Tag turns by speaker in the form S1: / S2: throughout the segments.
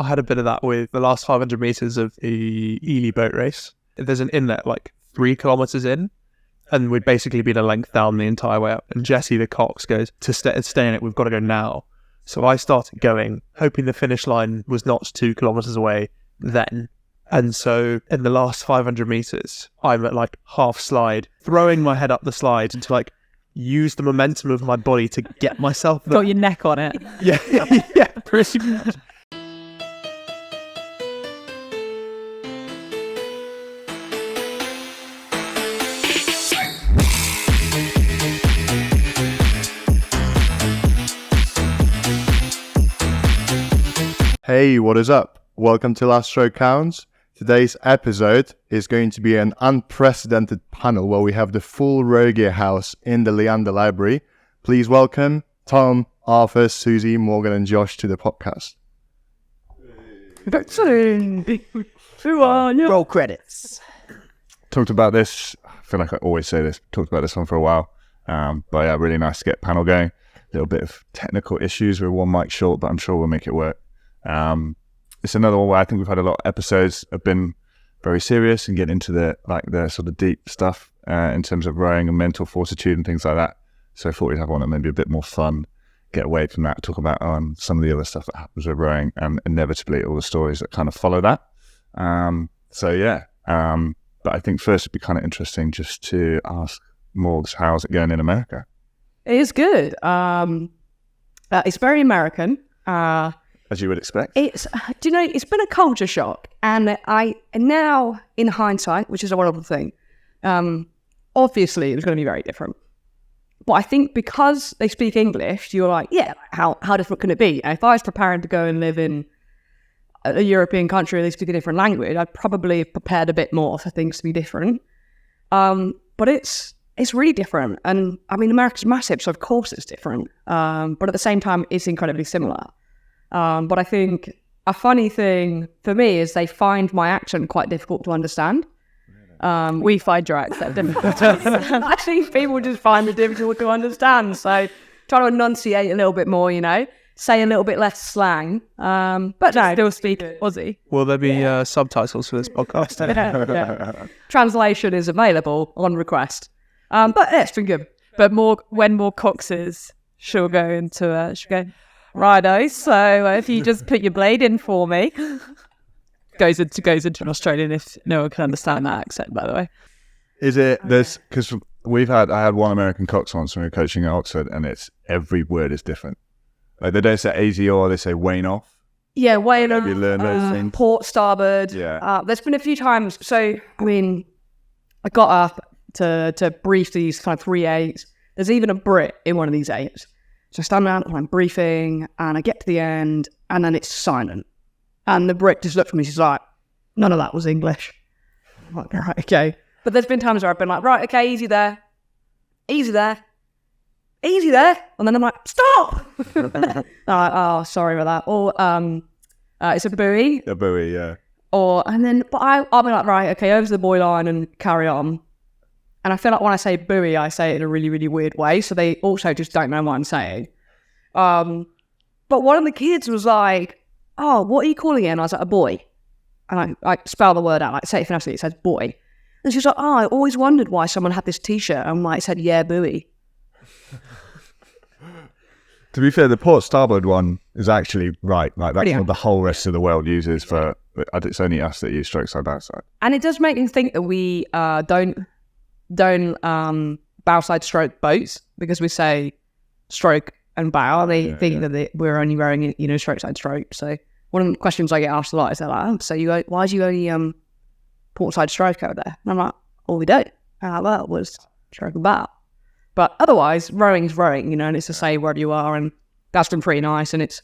S1: I had a bit of that with the last 500 meters of the Ely boat race. There's an inlet like 3 kilometers in, and we'd basically been a length down the entire way up. And Jesse, the cox, goes, to stay in it, we've got to go now. So I started going, hoping the finish line was not 2 kilometers away then. And so in the last 500 meters, I'm at like half slide, throwing my head up the slide to like use the momentum of my body to get myself there.
S2: Got your neck on it.
S1: Yeah, yeah, pretty much.
S3: Hey, what is up? Welcome to Last Stroke Counts. Today's episode is going to be an unprecedented panel where we have the full Rowgear house in the Leander Library. Please welcome Tom, Arthur, Susie, Morgan and Josh to the podcast.
S2: Roll credits.
S4: Talked about this, I feel like I always say this, talked about this one for a while. But yeah, really nice to get panel going. A little bit of technical issues with one mic short, but I'm sure we'll make it work. It's another one where I think we've had a lot of episodes have been very serious and get into the sort of deep stuff in terms of rowing and mental fortitude and things like that. So I thought we'd have one that maybe a bit more fun, get away from that, talk about some of the other stuff that happens with rowing and inevitably all the stories that kind of follow that. But I think first it'd be kind of interesting just to ask Morgs, how's it going in America?
S2: It is good. It's very American.
S4: As you would expect.
S2: It's been a culture shock, and I now, in hindsight, which is a wonderful thing, obviously it was going to be very different. But I think because they speak English, you're like, yeah, how different can it be? And if I was preparing to go and live in a European country where they speak a different language, I'd probably have prepared a bit more for things to be different. But it's really different, and I mean, America's massive, so of course it's different. But at the same time, it's incredibly similar. But I think a funny thing for me is they find my accent quite difficult to understand. We find your accent difficult. I think people just find it difficult to understand. So try to enunciate a little bit more, say a little bit less slang. But no, still speak Aussie.
S1: Will there be subtitles for this podcast?
S2: Yeah. Translation is available on request. But yeah, it's been good.
S5: But when more coxes, she'll go into righto, so if you just put your blade in for me. Goes into an Australian if no one can understand that accent, by the way.
S4: Is it this, because I had one American cox once when we were coaching at Oxford, and it's every word is different. Like they don't say AZ or they say wane off.
S2: Yeah, wane off,
S4: you learn those things.
S2: Port starboard.
S4: Yeah.
S2: There's been a few times, so I mean, I got up to brief these kind of 3/8s. There's even a Brit in one of these 8s. So I stand around and I'm briefing and I get to the end and then it's silent. And the Brit just looked at me, she's like, none of that was English. I'm like, right, okay. But there's been times where I've been like, right, okay, easy there. Easy there. Easy there. And then I'm like, stop! I'm like, oh, sorry about that. Or it's a buoy.
S4: A buoy, yeah.
S2: But I'll be like, right, okay, over to the buoy line and carry on. And I feel like when I say buoy, I say it in a really, really weird way. So they also just don't know what I'm saying. But one of the kids was like, oh, what are you calling it? And I was like, a boy. And I spell the word out, like say it phonetically, it says boy. And she's like, oh, I always wondered why someone had this t-shirt. And it said, yeah, buoy.
S4: To be fair, the port starboard one is actually right. Like that's what the whole rest of the world uses for, it's only us that use stroke side bow side.
S2: And it does make me think that we don't bow side stroke boats because we say stroke and bow. They think that we're only rowing, stroke side stroke. So one of the questions I get asked a lot is they're like, oh, so why do you only port side stroke over there? And I'm like, oh, we don't. And well, it was stroke and bow. But otherwise, rowing is rowing, and it's the same wherever you are. And that's been pretty nice. And it's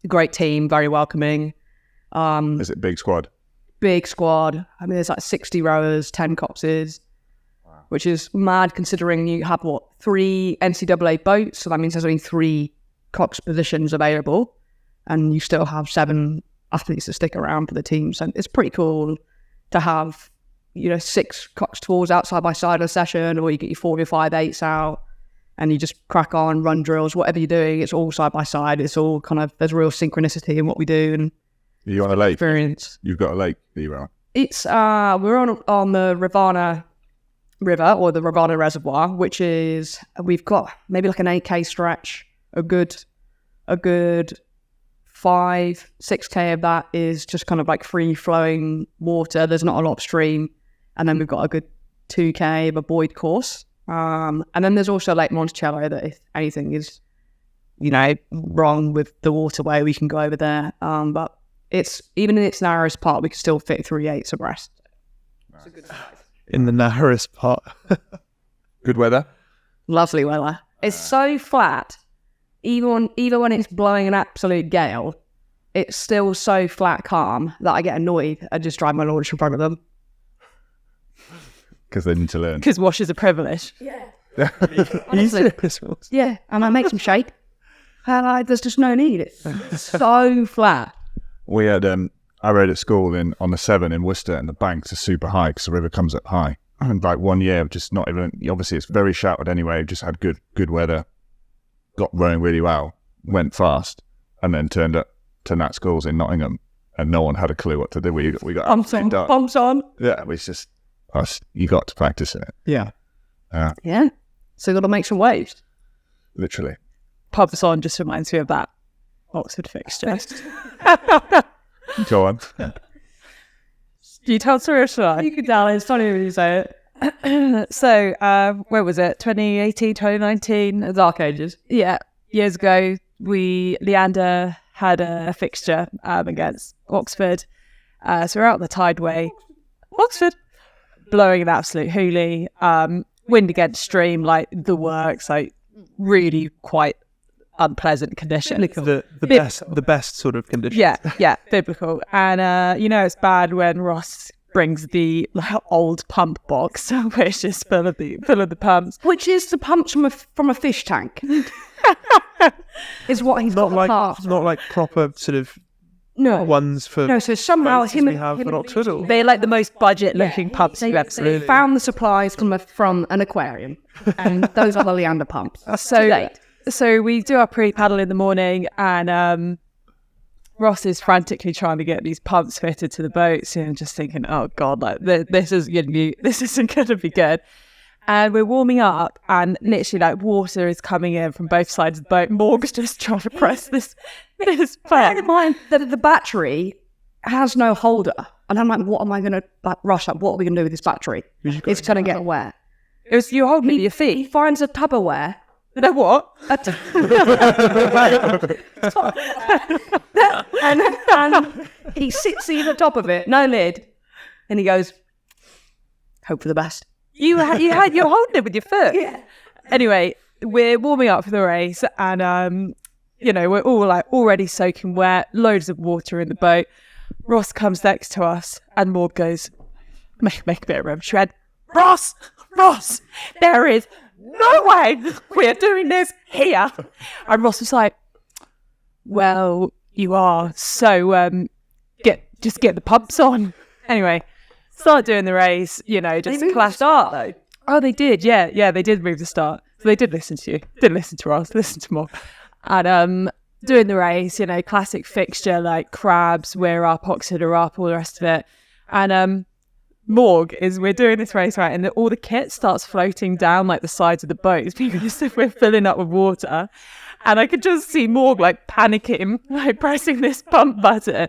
S2: a great team, very welcoming.
S4: Is it big squad?
S2: Big squad. I mean, there's like 60 rowers, 10 coxes. Which is mad considering you have, 3 NCAA boats. So that means there's only 3 cox positions available. And you still have 7 athletes that stick around for the team. So it's pretty cool to have, 6 cox tours out side by side of a session, or you get your 4 or your 5/8s out and you just crack on, run drills, whatever you're doing. It's all side by side. It's all kind of, there's real synchronicity in what we do. And
S4: Are you on a lake?
S2: experience.
S4: You've got a lake that you're on.
S2: It's we're on the Rivanna River or the Rivanna Reservoir, which is we've got maybe like an 8K stretch. A good 5-6K of that is just kind of like free flowing water. There's not a lot upstream, and then we've got a good 2K of a buoyed course. And then there's also Lake Monticello that if anything is, wrong with the waterway, we can go over there. But it's even in its narrowest part, we can still fit 3/8 abreast. It's a good size.
S1: In the narrowest part.
S4: Good weather.
S2: Lovely weather. It's so flat. Even when it's blowing an absolute gale, it's still so flat calm that I get annoyed and just drive my launch in front of them.
S4: Because they need to learn.
S5: Because washes are privileged.
S2: Yeah. Honestly. Yeah, and I make them shake. And there's just no need. It's so flat.
S4: We had, I rode at school on the Severn in Worcester, and the banks are super high because the river comes up high. And like one year, just not even, obviously it's very sheltered anyway, just had good weather, got rowing really well, went fast, and then turned up to Nat Schools in Nottingham, and no one had a clue what to do. We got
S2: Pumps on.
S4: Yeah, it was just us. You got to practice in it.
S1: Yeah.
S2: Yeah. So you got to make some waves.
S4: Literally.
S5: Pumps on just reminds me of that Oxford fixture.
S4: Go on.
S5: Do you tell story or should I?
S2: You can tell it's funny when you say it.
S5: So, where was it? 2018, 2019?
S2: The Dark Ages.
S5: Yeah, years ago, Leander had a fixture against Oxford. So we're out on the tideway. Oxford! Blowing an absolute hoolie. Wind against stream, like the works, like really quite unpleasant conditions.
S1: The best sort of conditions.
S5: Yeah, biblical. And it's bad when Ross brings the old pump box, which is full of the pumps.
S2: Which is the pumps from a fish tank. Is what he's
S1: Not
S2: got
S1: not like proper sort of ones for.
S2: No, so somehow
S1: boats
S2: him
S1: we have
S2: and
S1: at Oxford. Or?
S5: They're like the most budget-looking pumps you've ever seen.
S2: They found the supplies from an aquarium, and those are the Leander pumps. Too late.
S5: So we do our pre-paddle in the morning, and Ross is frantically trying to get these pumps fitted to the boats, and just thinking, "Oh God, like this isn't going to be good." And we're warming up, and literally, like water is coming in from both sides of the boat. Morg's just trying to press this
S2: Bear in mind that the battery has no holder, and I'm like, "What am I going to rush up? What are we going to do with this battery? It's going to get wet."
S5: It was you holding your feet.
S2: He finds a Tupperware.
S5: You know what?
S2: and he sits on the top of it, no lid, and he goes, "Hope for the best."
S5: You're holding it with your foot.
S2: Yeah.
S5: Anyway, we're warming up for the race, and we're all like already soaking wet, loads of water in the boat. Ross comes next to us, and Morg goes, make a bit of room. She went, Ross, there is no way we're doing this here. And Ross was like, well, you are. So get the pumps on. Anyway, start doing the race. Just clash
S2: start though.
S5: Oh, they did. Yeah, they did move the start. So they did listen to you. Didn't listen to Ross. Listen to Morg. And doing the race, classic fixture like crabs, we're up, Oxford are up, all the rest of it. And Morg we're doing this race, right, and all the kit starts floating down like the sides of the boats because we're filling up with water. And I could just see Morg like panicking, like pressing this pump button.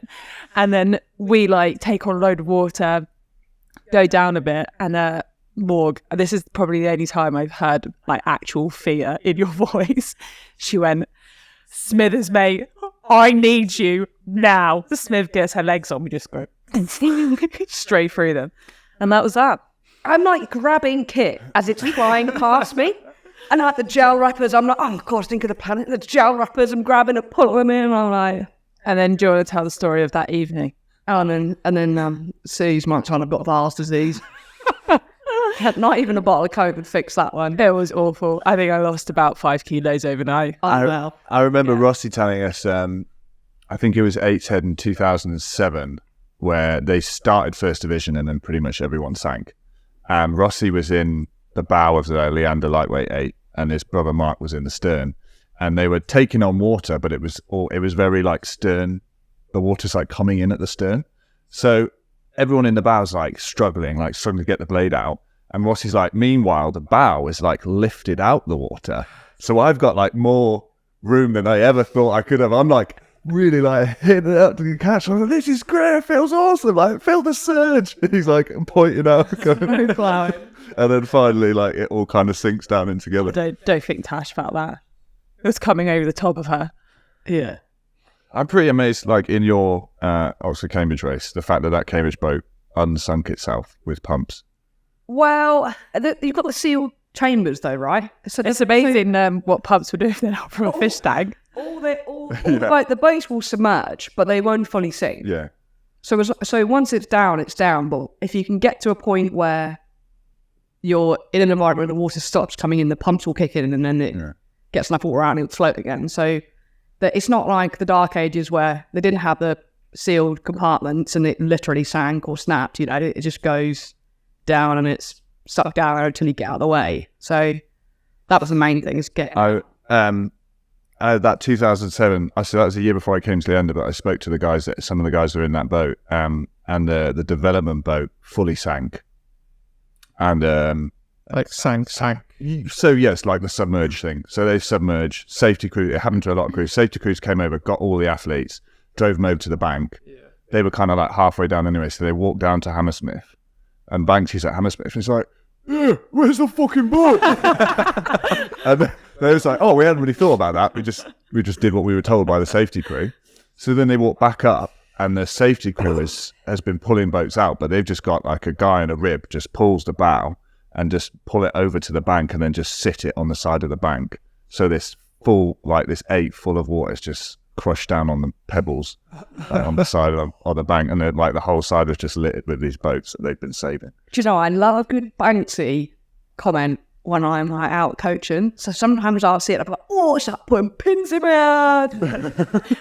S5: And then we like take on a load of water, go down a bit, and Morg, this is probably the only time I've heard like actual fear in your voice. She went, Smithers, mate, I need you now. The Smith gets her legs on, we just go straight through them. And that was that.
S2: I'm like grabbing kit as it's flying past me. And like the gel wrappers, I'm like, oh God, think of the planet. The gel wrappers, I'm grabbing and pulling them in. I'm like,
S5: and then do you want to tell the story of that evening?
S2: And then Sue's my time I've got Vars disease. Not even a bottle of Coke would fix that one.
S5: It was awful. I think I lost about 5 kilos overnight.
S4: I remember Rossi telling us, I think it was 8's Head in 2007, where they started First Division and then pretty much everyone sank. Rossi was in the bow of the Leander Lightweight 8 and his brother Mark was in the stern. And they were taking on water, but it was very like stern the water's like coming in at the stern. So everyone in the bow's like struggling to get the blade out. And Rossi's like, meanwhile, the bow is like lifted out the water. So I've got like more room than I ever thought I could have. I'm like really like hitting it up to catch. I'm like, this is great. It feels awesome. Like, feel the surge. And he's like pointing out. And then finally, like, it all kind of sinks down in together.
S5: Don't think Tash felt that. It was coming over the top of her.
S2: Yeah.
S4: I'm pretty amazed, like, in your Oxford-Cambridge race, the fact that Cambridge boat unsunk itself with pumps.
S2: Well, you've got the sealed chambers though, right? So
S5: It's amazing what pumps were doing then from a fish tank.
S2: Like the boats will submerge, but they won't fully sink.
S4: Yeah.
S2: So once it's down. But if you can get to a point where you're in an environment where the water stops coming in, the pumps will kick in, and then it gets enough water out and it'll float again. So that it's not like the Dark Ages where they didn't have the sealed compartments and it literally sank or snapped. You know, it just goes down and it's sucked down until you get out of the way. So that was the main thing, is getting
S4: that 2007, I said that was a year before I came to Leander, but I spoke to some of the guys who were in that boat, and the development boat fully sank. And
S1: like sank.
S4: So yes, like the submerged thing. So they submerged. Safety crew. It happened to a lot of crews. Safety crews came over, got all the athletes, drove them over to the bank. Yeah. They were kind of like halfway down anyway, so they walked down to Hammersmith, and Banksy's at Hammersmith, and he's like, "Yeah, where's the fucking boat?" And they was like, "Oh, we hadn't really thought about that. We just did what we were told by the safety crew." So then they walked back up, and the safety crew has been pulling boats out, but they've just got like a guy in a rib just pulls the bow and just pull it over to the bank and then just sit it on the side of the bank. So this 8 full of water is just crushed down on the pebbles on the side of the bank, and then like the whole side was just littered with these boats that they've been saving.
S2: Do you know, I love a good Banksy comment when I'm like out coaching. So sometimes I'll see it, I'm like, "Oh, it's like putting pins in my head."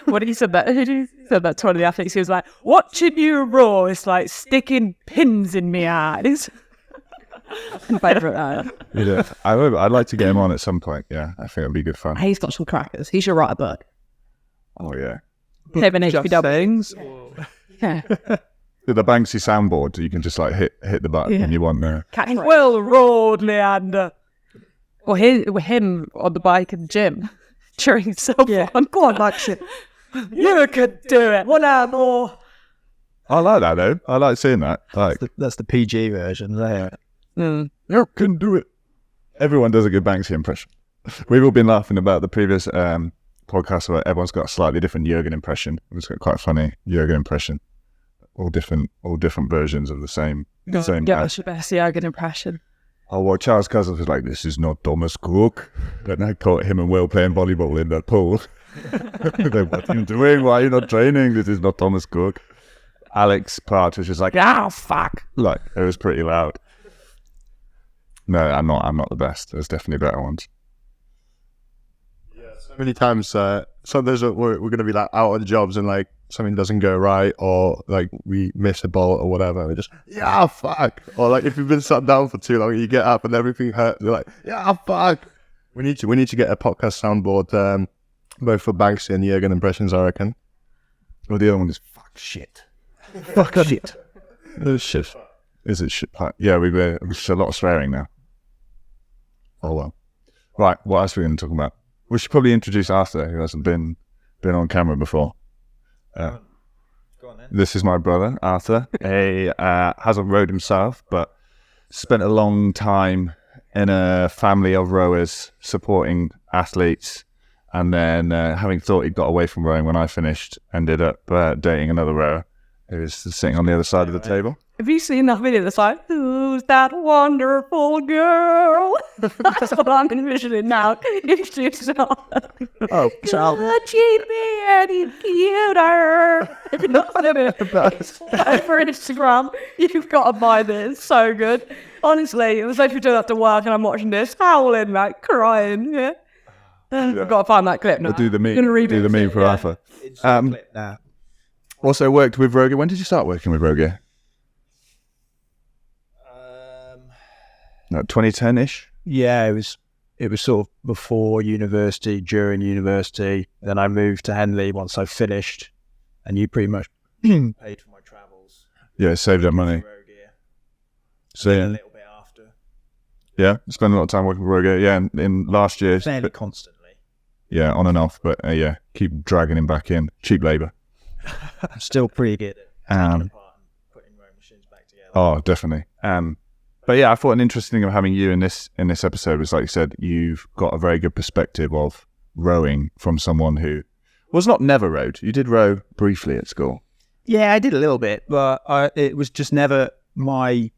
S5: When he said that, to one of the athletes, he was like, "Watching you roar, it's like sticking pins in me eyes."
S2: Favourite.
S4: Yeah, I'd like to get him on at some point. Yeah, I think it'd be good fun.
S2: He's got some crackers. He should write a book.
S4: Oh yeah.
S5: Him and
S1: Just
S5: HPW.
S1: things.
S2: Yeah.
S4: The Banksy soundboard, you can just like hit the button when you want there.
S2: Catchphrase.
S5: Well roared, Leander. Or him on the bike in the gym, cheering himself on.
S2: Go on, like shit.
S5: You could do it. 1 hour more.
S4: I like that though. I like seeing that. Like,
S1: That's the PG version there.
S4: you can do it. Everyone does a good Banksy impression. We've all been laughing about the previous podcast where everyone's got a slightly different Jurgen impression. It's got quite a funny Jurgen impression. All different versions of the same.
S5: Yeah, that's your best Jurgen impression.
S4: Oh, well, Charles Cousins was like, "This is not Thomas Cook." Then I caught him and Will playing volleyball in that pool. Like, "What are you doing? Why are you not training? This is not Thomas Cook." Alex Pratt was just like, "Ah, fuck!" Like, it was pretty loud. No, I'm not the best. There's definitely better ones.
S3: So many times, sometimes we're going to be like out on jobs and like something doesn't go right, or like we miss a ball or whatever, and we just, "Yeah, fuck." Or like if you've been sat down for too long, you get up and everything hurts. You're like, "Yeah, fuck." We need to get a podcast soundboard, both for Banksy and Jurgen impressions, I reckon.
S4: Well, the other one is fuck shit. Fuck shit.
S1: Oh, shit.
S4: Is it shit? Yeah, it's a lot of swearing now. Oh well. Right, what else are we going to talk about? We should probably introduce Arthur, who hasn't been on camera before.
S1: Go on then.
S4: This is my brother, Arthur. He hasn't rowed himself, but spent a long time in a family of rowers supporting athletes, and then having thought he'd got away from rowing when I finished, ended up dating another rower who was sitting on the other side of the table.
S2: Have you seen that video that's like, "Who's that wonderful girl?" That's what I'm envisioning now. If she's not.
S3: Oh,
S2: Could she be any cuter? If you're not for Instagram, you've got to buy this. So good. Honestly, it was like you're doing after work and I'm watching this, howling, like crying. Yeah. I've got to find that clip now.
S4: We'll do the meme.
S2: I'm gonna
S4: Do the meme for Arthur.
S1: Clip now.
S4: Also worked with Rowgear. When did you start working with Rowgear? No, 2010-ish?
S1: Yeah, it was sort of before university, during university. Then I moved to Henley once I finished.
S6: and you pretty much paid for my travels.
S4: Yeah, saved up money.
S6: Rowgear.
S4: So
S6: A
S4: yeah,
S6: little bit after.
S4: spent a lot of time working for Rowgear. Yeah, in last year,
S6: Fairly constantly.
S4: yeah, on and off, but yeah, keep dragging him back in. Cheap labour.
S6: I'm still pretty good at taking apart and putting rowing machines back together.
S4: Oh, definitely. But yeah, I thought an interesting thing of having you in this episode was, like you said, you've got a very good perspective of rowing from someone who was not never rowed. You did row briefly at school.
S6: Yeah, I did a little bit, but it was just never my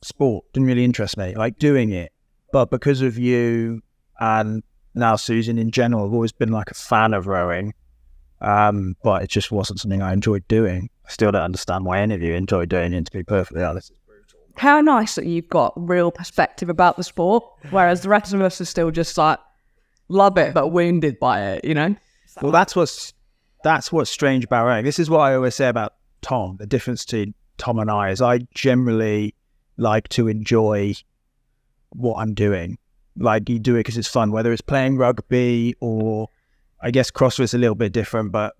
S6: sport. Didn't really interest me, like doing it. But because of you and now Susan in general, I've always been like a fan of rowing. But it just wasn't something I enjoyed doing. I still don't understand why any of you enjoy doing it, to be perfectly honest. It's brutal.
S2: How nice that you've got real perspective about the sport, whereas the rest of us are still just like, love it, but wounded by it, you know?
S6: Well, that's what's strange about rowing. This is what I always say about Tom. The difference between Tom and I is I generally like to enjoy what I'm doing. Like, you do it because it's fun, whether it's playing rugby or, I guess CrossFit's a little bit different, but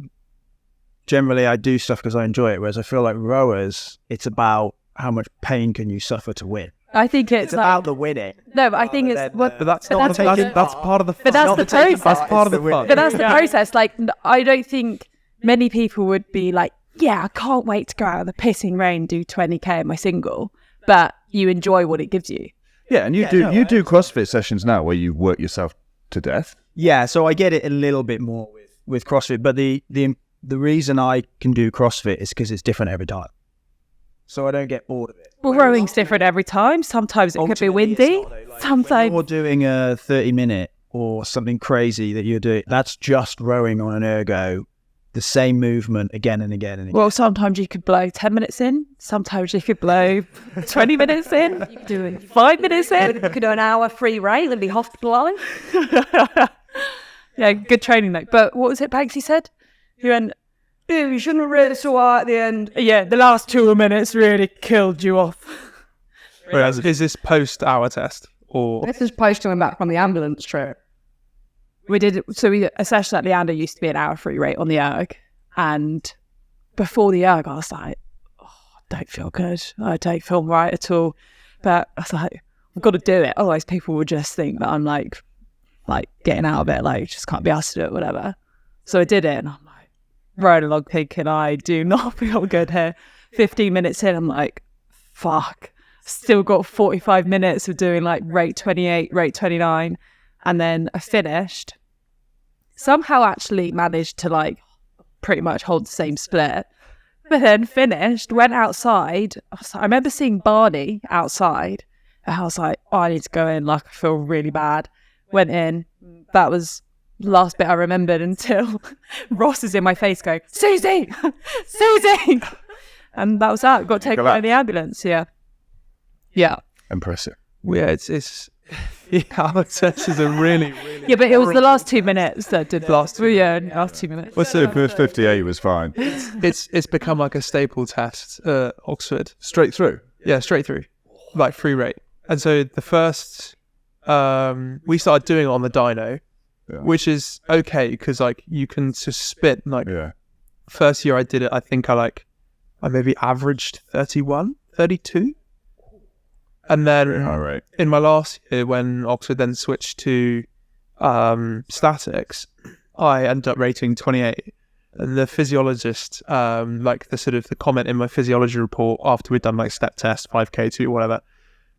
S6: generally I do stuff because I enjoy it. Whereas I feel like rowers, it's about how much pain can you suffer to win.
S2: I think
S6: It's
S2: like,
S6: about the winning.
S2: no, but I think it's
S6: But
S1: That's
S2: But
S1: not
S2: that's-
S1: that's part of the fun.
S2: but that's
S6: not
S2: the
S6: the taking
S2: process.
S1: That's part of the fun.
S2: But that's the process. Like, I don't think many people would be like, yeah, I can't wait to go out in the pissing rain, do 20k in my single, but you enjoy what it gives you.
S4: Yeah, and you do CrossFit sessions now where you work yourself to death.
S6: Yeah, so I get it a little bit more with CrossFit, but the reason I can do CrossFit is because it's different every time. So I don't get bored of it.
S2: Well, rowing's different every time. Sometimes it could be
S6: Ultimately, it's
S2: windy.
S6: not, though. Like, when
S2: Sometimes
S6: you're doing a 30-minute or something crazy that you're doing, that's just rowing on an ergo, the same movement again and again and again.
S5: Well, sometimes you could blow 10 minutes in. Sometimes you could blow 20 minutes in.
S2: you could do it.
S5: 5 minutes in.
S2: You could do an hour free rate and be hospitalised.
S5: Yeah, good training though. But what was it Banksy said? He went,
S2: Ew, you shouldn't have really so hard at the end.
S5: yeah, the last 2 minutes really killed you off.
S1: Whereas, is this post-hour test? Or
S2: This is post coming back from the ambulance trip.
S5: We did, so a session at Leander used to be an hour free rate on the erg. And before the erg, I was like, oh, I don't feel good. I don't feel right at all. But I was like, I've got to do it. Otherwise people will just think that I'm like getting out of it, like just can't be asked to do it, whatever. So I did it and I'm like, riding along thinking, I do not feel good here. 15 minutes in, I'm like, fuck. Still got 45 minutes of doing like rate 28, rate 29. And then I finished. Somehow actually managed to like pretty much hold the same split. But then finished, went outside. I remember seeing Barney outside. And I was like, oh, I need to go in. Like, I feel really bad. Went in. That was the last bit I remembered until Ross is in my face going, Susie! Susie! And that was that. Got taken by the ambulance, yeah. Yeah.
S4: Impressive.
S1: yeah, it's the hour test is a really
S5: Yeah, but it was the last 2 minutes that did last. Well, yeah, last 2 minutes.
S4: Let's say the first 58 was fine.
S1: it's become like a staple test at Oxford.
S4: Straight through.
S1: Yeah, straight through, like free rate. And so the first, we started doing it on the dyno,
S4: Yeah.
S1: which is okay because like you can just spit. Like
S4: Yeah.
S1: first year I did it, I think I maybe averaged 31, 32. And then
S4: All right.
S1: in my last year, when Oxford then switched to statics, I ended up rating 28. And the physiologist, like the comment in my physiology report after we'd done like step test, 5K, 2, whatever,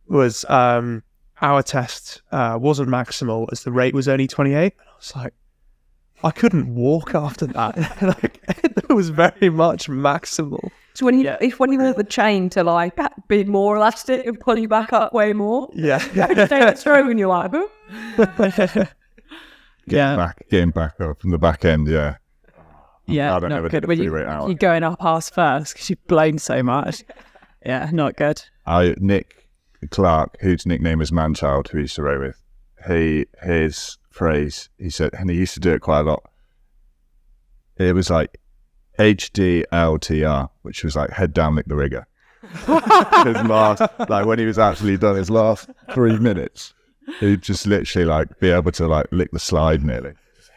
S1: was our test wasn't maximal as the rate was only 28. And I was like, I couldn't walk after that. Like, it was very much maximal.
S2: So when you want the chain to like be more elastic and pull you back up way more,
S1: Yeah.
S2: it's through and you're like, "Huh?"
S4: Getting back up from the back end, yeah.
S5: Yeah,
S4: I don't
S5: not
S4: ever
S5: good.
S4: did a
S5: When
S4: free rate hour.
S5: you're going up ass first because you've blown so much. Yeah, not good.
S4: Nick Clark, whose nickname is Manchild, who he used to row with, his phrase, he said, and he used to do it quite a lot. It was like HDLTR, which was like head down, lick the rigger. His last, like when he was actually done his last 3 minutes, he'd just literally like be able to like lick the slide nearly,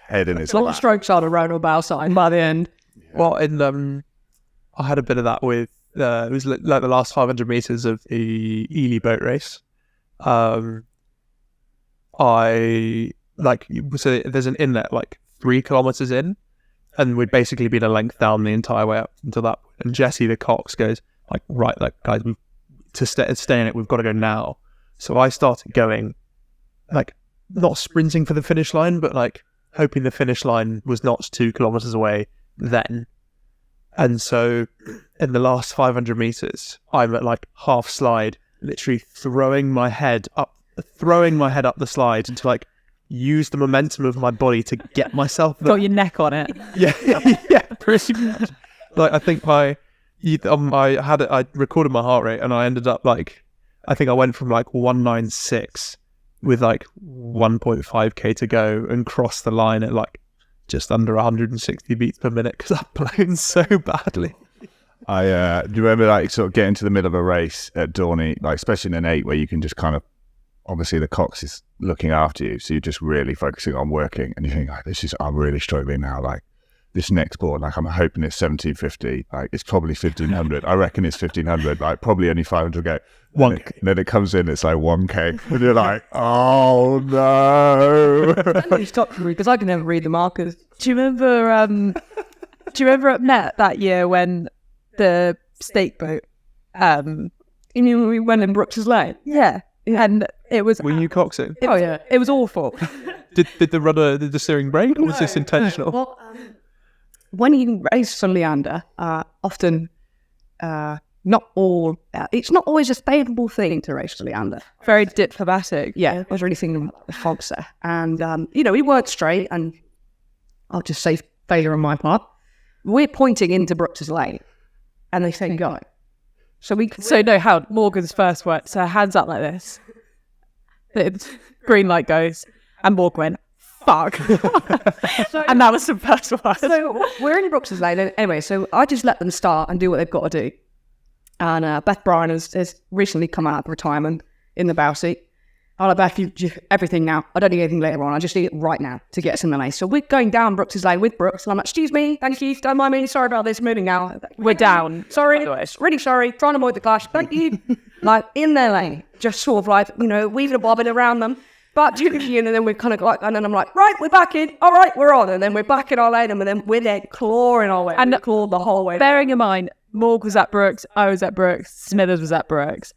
S4: head in his
S2: It's a lot of
S4: lap.
S2: strokes on a round or bow sign by the end.
S1: Well, I had a bit of that with it was like the last 500 meters of the Ely boat race. I so there's an inlet like 3 kilometers in, and we'd basically been a length down the entire way up until that point. And Jesse the Cox goes like, right, like guys, to stay in it, we've got to go now. So I started going, like, not sprinting for the finish line, but like hoping the finish line was not 2 kilometers away then. And so in the last 500 meters, I'm at like half slide, literally throwing my head up the slide to like use the momentum of my body to get myself
S5: Got your neck on it.
S1: yeah, pretty much. Like I think I recorded my heart rate, and I ended up like, I think I went from like 196 with like 1.5k to go and crossed the line at like just under 160 beats per minute because I've blown so badly.
S4: Do you remember like sort of getting to the middle of a race at Dorney, like especially in an 8 where you can just kind of, obviously the Cox is looking after you, so you're just really focusing on working, and you think, like, I'm really struggling now, like this next board, like I'm hoping it's 1750, like it's probably 1500. I reckon it's 1500, like probably only 500 go. And then it comes in, it's like 1k, and you're like, oh no.
S2: You stop because I can never read the markers.
S5: Do you remember at Met that year when the stake boat,
S2: You mean when we went in Brooks's Lane?
S5: yeah, and it was,
S1: Were you coxing?
S2: Oh yeah.
S5: it was awful.
S1: Did the steering break, or was this intentional?
S2: Well, when you race for Leander, often not all. It's not always a favourable thing to race for Leander.
S5: Very diplomatic.
S2: Yeah, I was really thinking about the fogs there, and we weren't straight, and I'll just say failure on my part. We're pointing into Brooks's Lane, and they say go. So
S5: Morgan's first word, so hands up like this. The green light goes, and Morgan went, fuck. And that was the first one.
S2: So we're in Brooks's Lane, and anyway, so I just let them start and do what they've got to do. And Beth Bryan has recently come out of retirement in the bow seat. I'm like, Beth, you everything now. I don't need anything later on. I just need it right now to get us in the lane. So we're going down Brooks's Lane with Brooks, and I'm like, excuse me, thank you, don't mind me, sorry about this, moving now.
S5: We're down.
S2: Sorry, really sorry, trying to avoid the clash, thank you. Like, in their lane, just sort of like, weaving and bobbing around them. But and then we're kind of like, and then I'm like, right, we're back in. All right, we're on. And then we're back in our lane, and then we're there clawing our way.
S5: And
S2: we clawed the whole way.
S5: Bearing in mind, Morg was at Brooks, I was at Brooks, Smithers was at Brooks.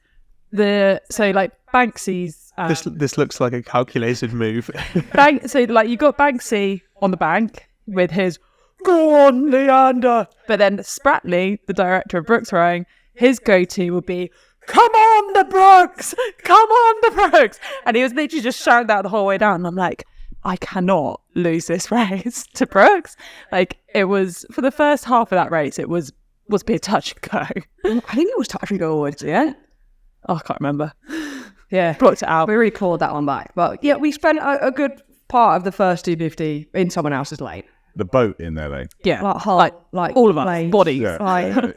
S5: Banksy's...
S1: This looks like a calculated move.
S5: You got Banksy on the bank with his, go on, Leander. But then Spratley, the director of Brooks Rowing, his go-to would be, come on the Brooks! Come on the Brooks! And he was literally just shouting that the whole way down. And I'm like, I cannot lose this race to Brooks. Like, it was, for the first half of that race, it was a bit touch and go.
S2: I think it was touch and go towards the end.
S5: Oh, I can't remember.
S2: Yeah.
S5: Blocked it out.
S2: We really clawed that one back. But yeah, we spent a good part of the first 250 in someone else's lane.
S4: The boat in there, like.
S5: Yeah.
S2: Like
S5: all of us,
S2: lanes.
S5: bodies.
S4: Yeah.
S2: I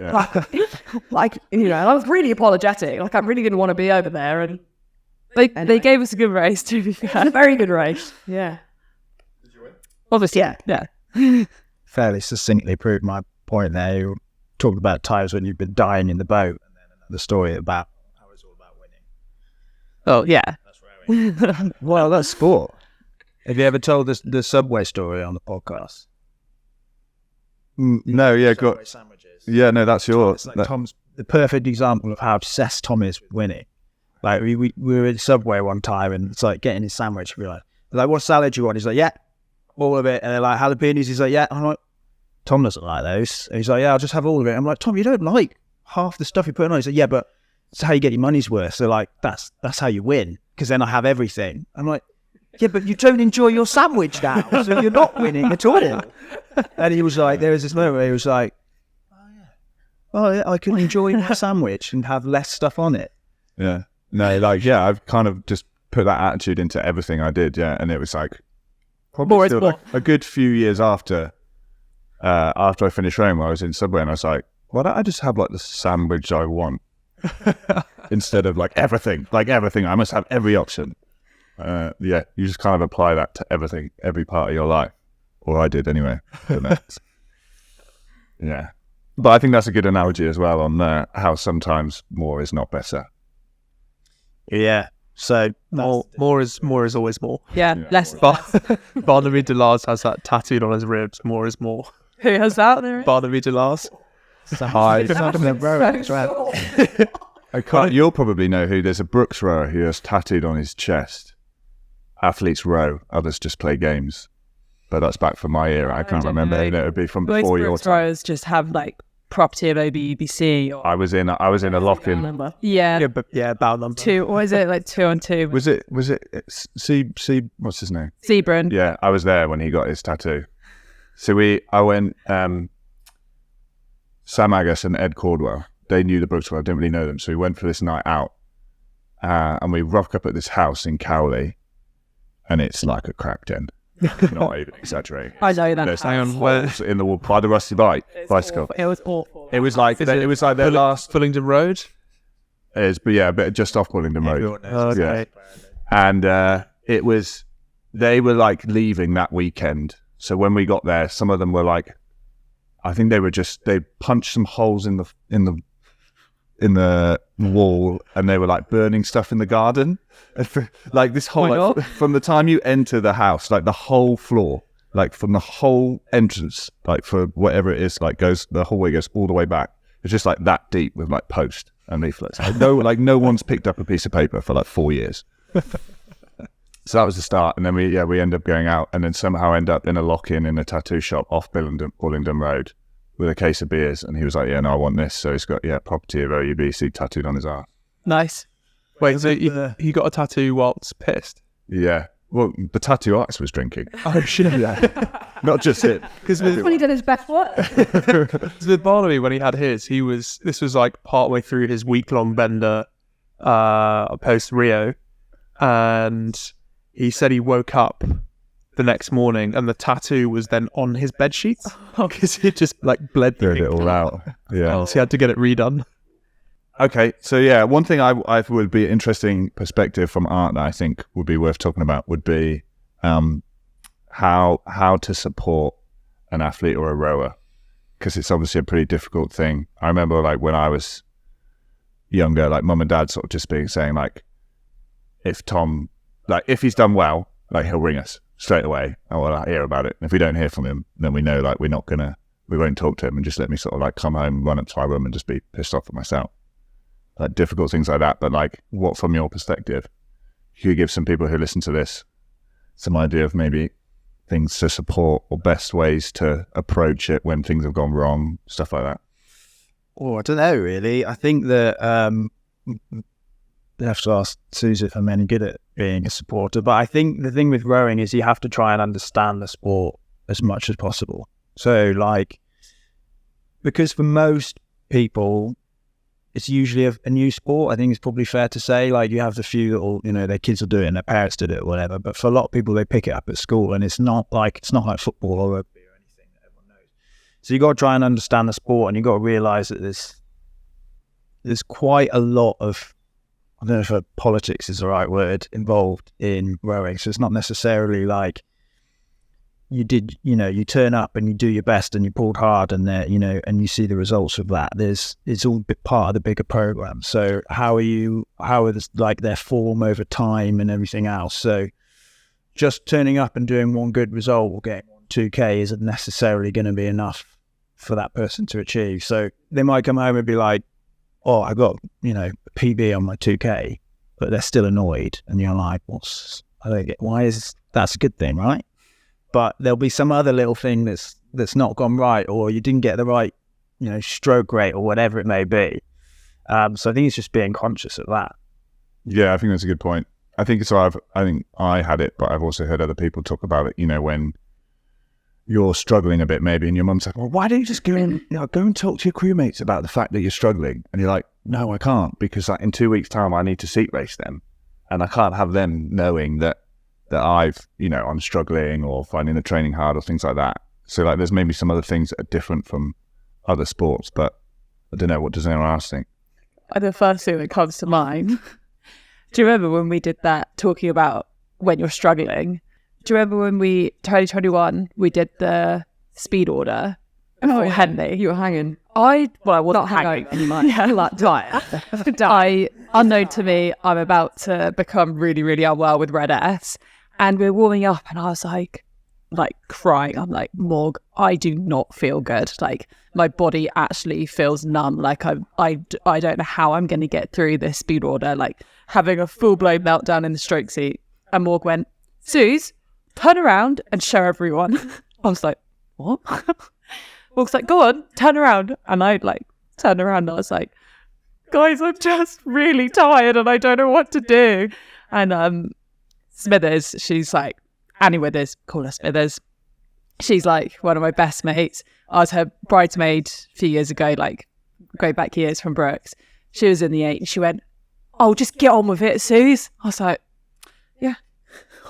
S2: was really apologetic. Like, I really didn't want to be over there. And
S5: They gave us a good race, to be fair.
S2: a very good race. Yeah.
S5: Did you win? Obviously, yeah.
S6: Fairly succinctly proved my point there. You talked about times when you've been dying in the boat, and then the story about how it's all about winning.
S5: Oh, yeah.
S6: That's rowing. Well, that's sport. Have you ever told the Subway story on the podcast?
S3: No, yeah,
S6: Subway sandwiches.
S3: Yeah, no, that's yours.
S6: It's like Tom's the perfect example of how obsessed Tom is with winning. Like we were in Subway one time, and it's like getting his sandwich. We're like, what salad do you want? He's like, yeah, all of it. And they're like, jalapenos. He's like, yeah. I'm like, Tom doesn't like those. And he's like, yeah, I'll just have all of it. I'm like, Tom, you don't like half the stuff you're putting on. He's like, yeah, but it's how you get your money's worth. So like, that's how you win, because then I have everything. I'm like, yeah, but you don't enjoy your sandwich now, so you're not winning at all. And he was like, there was this moment where he was like, oh yeah, I can enjoy my sandwich and have less stuff on it.
S4: Yeah. No, like, yeah, I've kind of just put that attitude into everything I did, yeah. And it was like, probably still like a good few years after I finished rowing, where I was in Subway, and I was like, why don't I just have like the sandwich I want instead of like everything? I must have every option. Yeah, you just kind of apply that to everything, every part of your life. Or I did anyway. Yeah. But I think that's a good analogy as well on how sometimes more is not better.
S6: Yeah. So
S1: More is always more.
S5: Yeah,
S4: Yeah,
S5: less.
S1: Barnaby DeLars has that tattooed on his ribs. More is more.
S5: Who has that there?
S1: Barnaby DeLars.
S4: You'll probably know who. There's a Brooks rower who has tattooed on his chest, "Athletes row, others just play games." But that's back from my era. I can't
S5: don't
S4: remember.
S5: know.
S4: It would be from
S5: Most
S4: before your
S5: Brooks
S4: time.
S5: rowers just have like property of OBUBC or
S4: I was in a lock-in.
S5: number. Yeah,
S1: Bow number.
S5: 2, or is it like 2 on 2?
S4: Was it C what's his name?
S5: Zebra.
S4: Yeah, I was there when he got his tattoo. So I went, Sam Agus and Ed Cordwell, they knew the Brooks well, I didn't really know them. So we went for this night out, and we rock up at this house in Cowley, and it's like a crack den. Not even exaggerating.
S5: I know that.
S4: There's
S1: Hang on, where?
S4: holes in the wall by the rusty bicycle.
S5: It was awful.
S4: It was like their last.
S1: Fullingdon Road.
S4: But just off Bullingdon Road.
S6: everyone knows.
S1: Okay.
S4: And they were like leaving that weekend. So when we got there, some of them were like, I think they punched some holes in the wall, and they were like burning stuff in the garden. Like this whole, from the time you enter the house, like the whole floor, like from the whole entrance, like for whatever it is, like the whole way goes all the way back. It's just like that deep with like post and leaflets. No one's picked up a piece of paper for like 4 years. So that was the start, and then we end up going out, and then somehow end up in a lock-in in a tattoo shop off Bullingdon Road with a case of beers, and he was like, "Yeah, no, I want this." So he's got property of OUBC tattooed on his arm.
S5: Nice.
S1: Wait, so he got a tattoo whilst pissed?
S4: Yeah, well, the tattoo artist was drinking,
S1: Oh shit!
S4: not just it.
S1: Because
S2: When he did his best work.
S1: with Barnaby, when he had his, this was like partway through his week-long bender post Rio, and he said he woke up the next morning and the tattoo was then on his bed sheets because it just like bled
S4: Cleared
S1: through
S4: it all out. Yeah.
S1: So he had to get it redone.
S4: Okay, so yeah, one thing I would be interesting perspective from art that I think would be worth talking about would be how to support an athlete or a rower, because it's obviously a pretty difficult thing. I remember like when I was younger, like mum and dad sort of just saying like, if Tom, like if he's done well, like he'll ring us straight away. I will hear about it. And if we don't hear from him, then we know like we won't talk to him and just let me sort of like come home, run up to my room and just be pissed off at myself. Like difficult things like that. But like, what from your perspective, can you give some people who listen to this some idea of maybe things to support or best ways to approach it when things have gone wrong, stuff like that?
S6: Oh, I don't know really. I think that you have to ask Susie if I'm any good at being a supporter. But I think the thing with rowing is you have to try and understand the sport as much as possible. So like, because for most people, it's usually a new sport. I think it's probably fair to say, like you have the few that will, their kids will do it and their parents did it or whatever. But for a lot of people, they pick it up at school, and it's not like football or rugby or anything that everyone knows. So you got to try and understand the sport, and you got to realise that there's quite a lot of, I don't know if politics is the right word, involved in rowing. So it's not necessarily like you turn up and you do your best and you pulled hard and and you see the results of that. It's all part of the bigger program. So how are their form over time and everything else. So just turning up and doing one good result or getting 2K isn't necessarily going to be enough for that person to achieve. So they might come home and be like, oh, I got, a PB on my 2K, but they're still annoyed. And you're like, that's a good thing, right? But there'll be some other little thing that's not gone right, or you didn't get the right, stroke rate or whatever it may be. So I think it's just being conscious of that.
S4: Yeah, I think that's a good point. I think I had it, but I've also heard other people talk about it, when you're struggling a bit maybe, and your mum's like, well, why don't you just go and talk to your crewmates about the fact that you're struggling? And you're like, no, I can't, because like in 2 weeks' time I need to seat race them, and I can't have them knowing that I'm struggling or finding the training hard or things like that. So like there's maybe some other things that are different from other sports, but I don't know, what does anyone else think?
S5: The first thing that comes to mind, do you remember when we did that, talking about when you're struggling? Do you remember when 2021, we did the speed order before Henley.
S2: You were hanging.
S5: I wasn't
S2: Not hanging
S5: hanging.
S2: anymore.
S5: Yeah.
S2: Like diet.
S5: Unknown to me, I'm about to become really, really unwell with red S. And we're warming up and I was like crying. I'm like, Morg, I do not feel good. Like my body actually feels numb. Like I don't know how I'm going to get through this speed order, like having a full-blown meltdown in the stroke seat. And Morg went, Suze, turn around and show everyone. I was like, what? Morg's like, go on, turn around. And I turned around and I was like, guys, I'm just really tired and I don't know what to do. And Smithers, she's like, Annie Withers, call her Smithers. She's like one of my best mates. I was her bridesmaid a few years ago, like go back years from Brooks. She was in the 8 and she went, oh, just get on with it, Suze. I was like, yeah,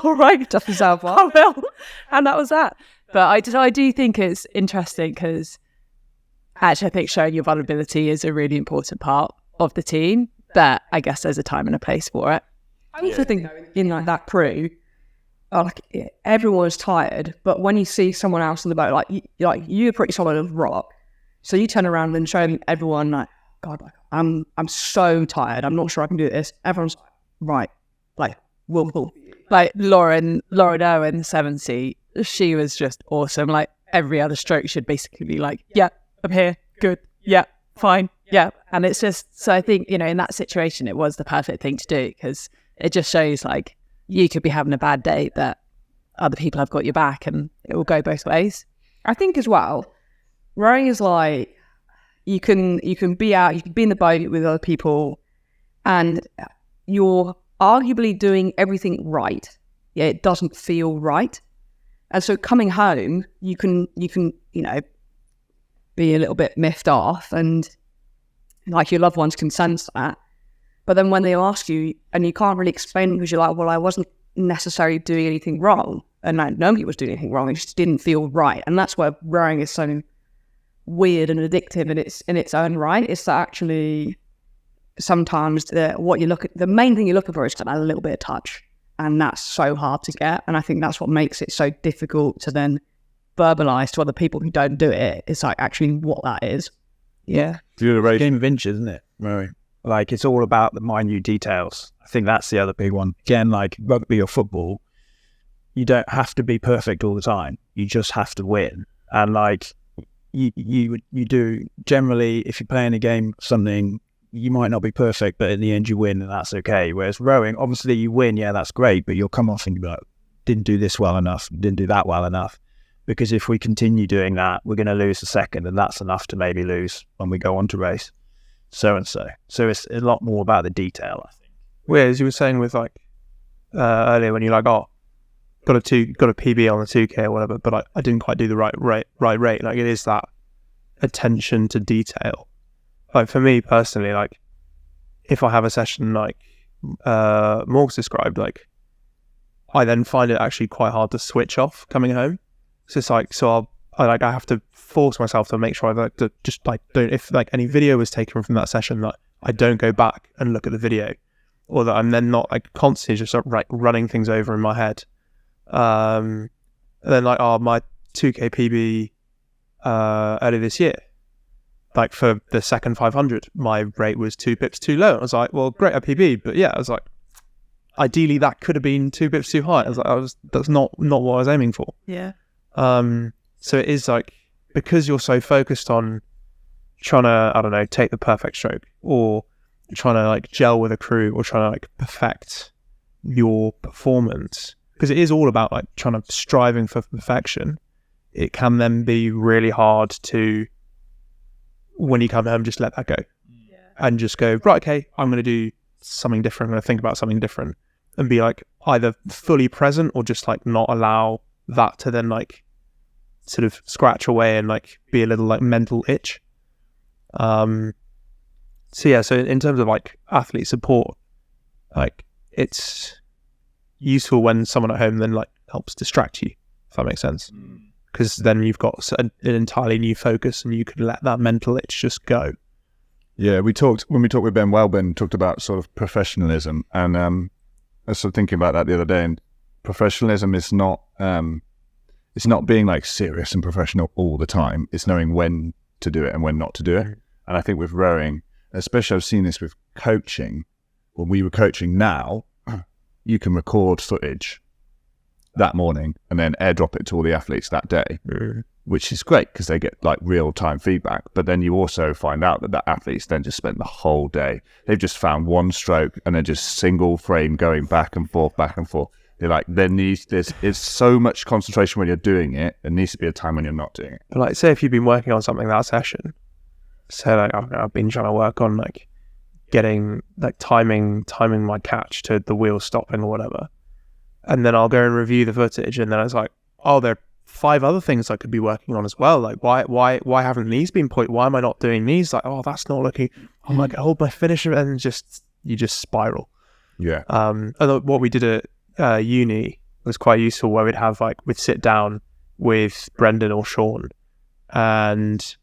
S5: all right.
S2: Just yourself up.
S5: I will. And that was that. But I do think it's interesting because actually I think showing your vulnerability is a really important part of the team. But I guess there's a time and a place for it.
S2: I also think in like that crew, everyone's tired, but when you see someone else on the boat, you're pretty solid as rock, so you turn around and show everyone like, God, I'm so tired, I'm not sure I can do this. Everyone's like, right, we'll pull.
S5: Like Lauren Owen, 7 seat, she was just awesome. Like every other stroke should basically be like, yeah, I'm here, good, yeah, fine, yeah. And it's just, so I think, in that situation, it was the perfect thing to do because it just shows like, you could be having a bad day, but other people have got your back and it will go both ways.
S2: I think as well, rowing is like, you can be out, you can be in the boat with other people and you're arguably doing everything right. Yeah, it doesn't feel right. And so coming home, you can be a little bit miffed off and like your loved ones can sense that. But then when they ask you, and you can't really explain because you're like, well, I wasn't necessarily doing anything wrong. And like, nobody was doing anything wrong. It just didn't feel right. And that's where rowing is so weird and addictive in its own right. It's that actually sometimes the main thing you're looking for is a little bit of touch. And that's so hard to get. And I think that's what makes it so difficult to then verbalize to other people who don't do it. It's like actually what that is.
S6: Yeah.
S4: Do the
S6: It's a
S4: race.
S6: game of inches, isn't it? Rowing. Like it's all about the minute details. I think that's the other big one. Again, like rugby or football, you don't have to be perfect all the time. You just have to win. And like you do generally, if you're playing a game, something you might not be perfect, but in the end you win, and that's okay. Whereas rowing, obviously you win, yeah, that's great, but you'll come off and be like, didn't do this well enough, didn't do that well enough. Because if we continue doing that, we're going to lose a second, and that's enough to maybe lose when we go on to race. So and so. So it's a lot more about the detail, I think.
S1: Well, as you were saying with like earlier when you're like, oh, got a PB on the 2K or whatever, but I didn't quite do the right rate. Like it is that attention to detail. Like for me personally, like if I have a session like Morg's described, like I then find it actually quite hard to switch off coming home. So it's like, I have to force myself to make sure I like to just like don't, if like any video was taken from that session, like I don't go back and look at the video, or that I'm then not like constantly just sort of like running things over in my head. And then like, my 2K PB earlier this year, like for the second 500, my rate was 2 pips too low. I was like, well, great, a PB, but yeah, I was like, ideally that could have been 2 pips too high. I was like, that's not what I was aiming for.
S5: Yeah.
S1: So it is like, because you're so focused on trying to, I don't know, take the perfect stroke, or trying to like gel with a crew, or trying to like perfect your performance, because it is all about like striving for perfection. It can then be really hard to, when you come home, just let that go. Yeah. And just go, right, okay, I'm going to do something different. I'm going to think about something different, and be like either fully present or just like not allow that to then like sort of scratch away and like be a little like mental itch. So in terms of like athlete support, like it's useful when someone at home then like helps distract you, if that makes sense, because then you've got an entirely new focus and you can let that mental itch just go.
S4: Yeah, when we talked with Ben Welburn, talked about sort of professionalism, and I was sort of thinking about that the other day, and professionalism is not it's not being like serious and professional all the time. It's knowing when to do it and when not to do it. And I think with rowing, especially I've seen this with coaching, when we were coaching now, you can record footage that morning and then airdrop it to all the athletes that day, which is great because they get like real-time feedback. But then you also find out that athletes then just spent the whole day, they've just found one stroke and then just single frame going back and forth. They're like, there's so much concentration when you're doing it. There needs to be a time when you're not doing it.
S1: But like, say if you've been working on something that session, so like I've been trying to work on like getting like timing my catch to the wheel stopping or whatever, and then I'll go and review the footage, and then it's like, oh, there are 5 other things I could be working on as well. Like why haven't these been put? Why am I not doing these? Like, oh, that's not looking. I'm like, hold my finish, and you just spiral.
S4: Yeah.
S1: And what we did at uni was quite useful, where we'd sit down with Brendan or Sean, and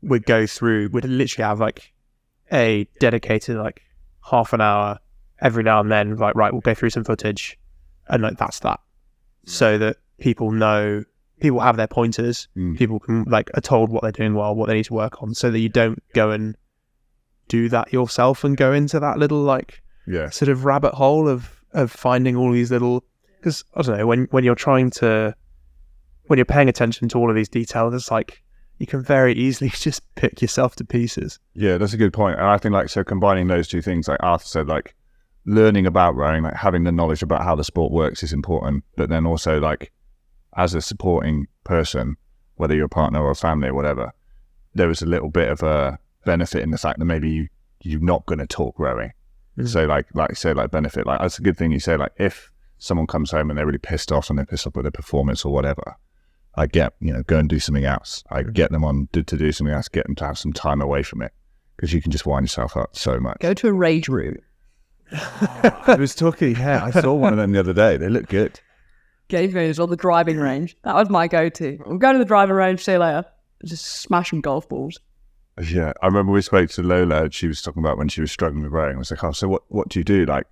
S1: we'd literally have like a dedicated like half an hour every now and then, like, right, we'll go through some footage, and like that's that, so that people have their pointers, people can like are told what they're doing well, what they need to work on, so that you don't go and do that yourself and go into that little like sort of rabbit hole of finding all these little, because I don't know, when you're paying attention to all of these details, it's like you can very easily just pick yourself to pieces.
S4: Yeah, that's a good point. And I think like, so combining those two things, like Arthur said, like learning about rowing, like having the knowledge about how the sport works is important, but then also like as a supporting person, whether you're a partner or a family or whatever, there was a little bit of a benefit in the fact that maybe you're not going to talk rowing. So like you say, like benefit, like that's a good thing you say, like if someone comes home and they're really pissed off and they're pissed off with their performance or whatever, I get, go and do something else. I get them on to do something else, get them to have some time away from it, because you can just wind yourself up so much.
S2: Go to a rage room.
S4: I was talking, I saw one of them the other day. They look good.
S2: Game goes on the driving range. That was my go-to. We'll go to the driving range, see you later. Just smash some golf balls.
S4: Yeah, I remember we spoke to Lola, and she was talking about when she was struggling with rowing. I was like, oh, so what do you do? Like,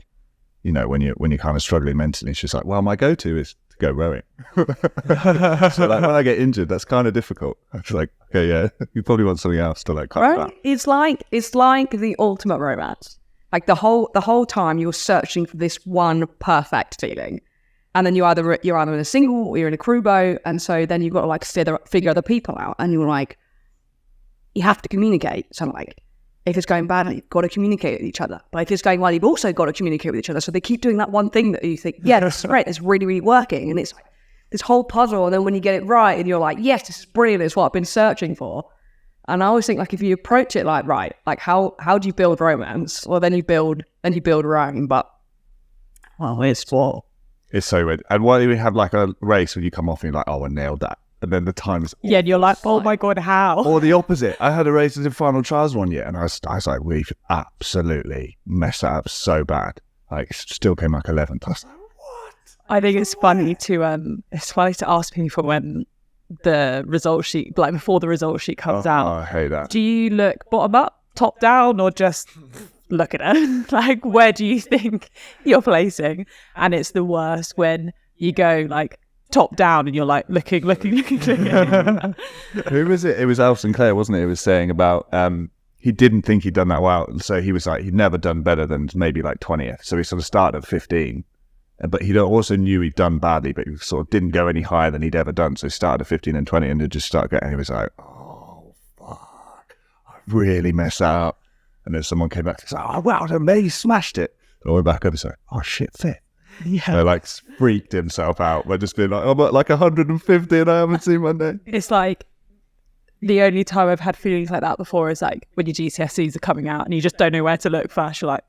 S4: when you're kind of struggling mentally. She's like, well, my go-to is to go rowing. So like when I get injured, that's kind of difficult. I was like, okay, yeah, you probably want something else to like cut
S2: right?
S4: that.
S2: It's like the ultimate romance. Like the whole time you're searching for this one perfect feeling, and then you're either in a single or you're in a crew boat, and so then you've got to like figure other people out, and you're like, you have to communicate. So like, if it's going badly, you've got to communicate with each other. But if it's going well, you've also got to communicate with each other. So they keep doing that one thing that you think, yeah, that's great, it's really, really working. And it's like this whole puzzle. And then when you get it right and you're like, yes, this is brilliant, it's what I've been searching for. And I always think like, if you approach it like, right, like how do you build romance? Well, then you build rowing. But, well, it's sport.
S4: It's so weird. And why do we have like a race where you come off and you're like, oh, I nailed that. And then the time's
S5: yeah, and you're like, oh my god, how?
S4: Or the opposite. I had a race in final trials one year, and I was like, we've absolutely messed that up so bad. Like, still came like 11th. I was like, what?
S5: I think it's funny to ask people when the result sheet, like before the result sheet comes out.
S4: I hate that.
S5: Do you look bottom up, top down, or just look at it? Like, where do you think you're placing? And it's the worst when you go like top down and you're like looking.
S4: Who was it? It was Alf Sinclair, wasn't it? It was saying about he didn't think he'd done that well, so he was like, he'd never done better than maybe like 20th, so he sort of started at 15, but he also knew he'd done badly, but he sort of didn't go any higher than he'd ever done, so he started at 15 and 20 and it just started getting, he was like, oh fuck, I really messed that up. And then someone came back and said, oh wow, he smashed it. And I went back over and said, oh shit, fit.
S5: Yeah.
S4: So like freaked himself out by just being like, I'm at like 150 and I haven't seen my name.
S5: It's like the only time I've had feelings like that before is like when your GCSEs are coming out and you just don't know where to look first. You're like,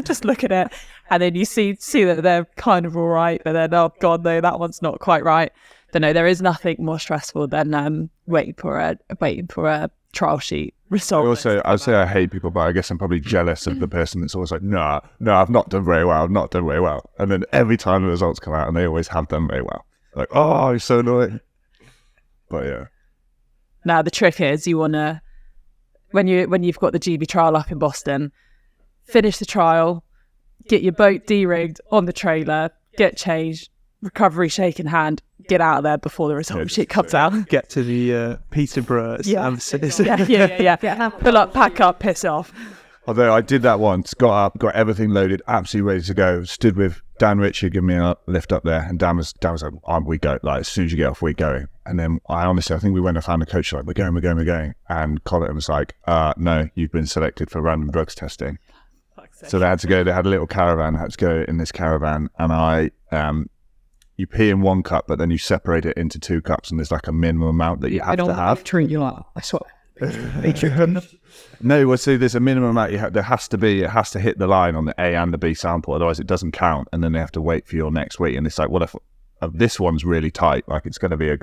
S5: just look at it, and then you see that they're kind of all right, but then oh god, no, that one's not quite right. But no, there is nothing more stressful than waiting for a trial sheet result.
S4: I'd say I hate people, but I guess I'm probably jealous of the person that's always like, no, I've not done very well. And then every time the results come out, and they always have done very well. Like, oh, it's so annoying. But yeah.
S5: Now the trick is you wanna, when you've got the GB trial up in Boston, finish the trial, get your boat de-rigged on the trailer, get changed, recovery shake in hand, get out of there before the result sheet comes out.
S1: Get to the Peterborough's emphasis.
S5: Yeah. Pull up, pack up, piss off.
S4: Although I did that once, got up, got everything loaded, absolutely ready to go. Stood with Dan Ritchie, giving me a lift up there, and Dan was like, we go. Like, as soon as you get off, we're going. And then I think we went and found a coach, like, we're going. And Colin was like, no, you've been selected for random drugs testing. So they had to go, they had a little caravan, had to go in this caravan, and you pee in one cup, but then you separate it into 2 cups, and there's like a minimum amount that you have to have.
S2: Treat you like, I swear.
S4: No, well, so there's a minimum amount it has to hit the line on the A and the B sample, otherwise it doesn't count, and then they have to wait for your next week. And it's like, what if this one's really tight? Like, it's going to be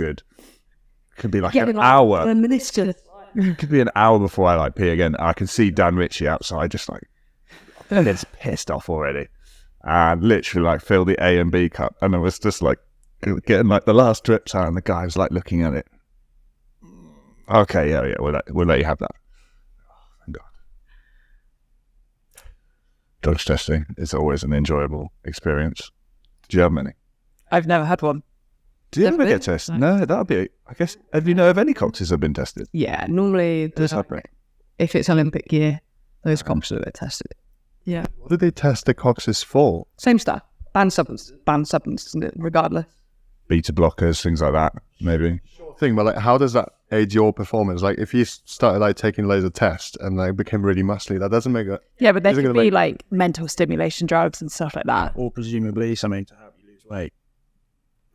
S4: could be like an hour. It could be an hour before I like pee again. I can see Dan Ritchie outside, just like, it's pissed off already, and literally like fill the A and B cup, and I was just like getting like the last drips out, and the guy was like looking at it. Okay, yeah, we'll let you have that. Oh, thank God. Drugs testing is always an enjoyable experience. Do you have many?
S5: I've never had one.
S4: Do you ever get tested? No, that'll be, I guess, have you know of any coxes have been tested?
S2: Yeah, normally if it's Olympic year, those coxes are tested. Yeah.
S3: What do they test the coxes for?
S2: Same stuff. Banned substance, regardless.
S4: Beta blockers, things like that, maybe.
S3: Thing, but like, how does that aid your performance? Like, if you started like taking loads of tests and like became really muscly, that doesn't make it.
S5: Yeah, but there could be like mental stimulation drugs and stuff like that,
S6: or presumably something to help you lose weight.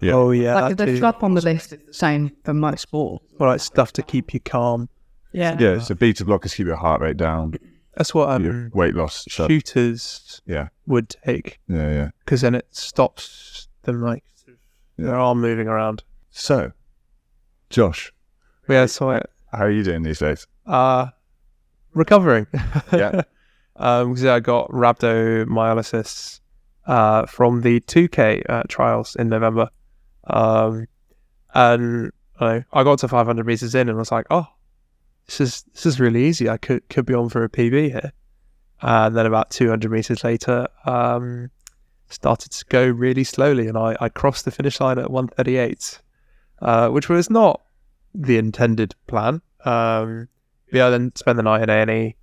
S1: Yeah. Oh yeah.
S2: Like the stuff on the list is the same for most sports.
S1: Well, like stuff to keep you calm.
S5: Yeah.
S4: So beta blockers keep your heart rate down.
S1: That's what
S4: your weight loss
S1: shooters would take.
S4: Yeah.
S1: Because then it stops them like their arm moving around.
S4: So, Josh.
S1: Yeah, so
S4: how are you doing these days?
S1: Recovering.
S4: Yeah.
S1: Because I got rhabdomyolysis from the 2K trials in November. And I got to 500 meters in and was like, oh, this is really easy. I could be on for a PB here. And then about 200 meters later, started to go really slowly, and I crossed the finish line at 1:38, which was not the intended plan. I then spent the night in A&E,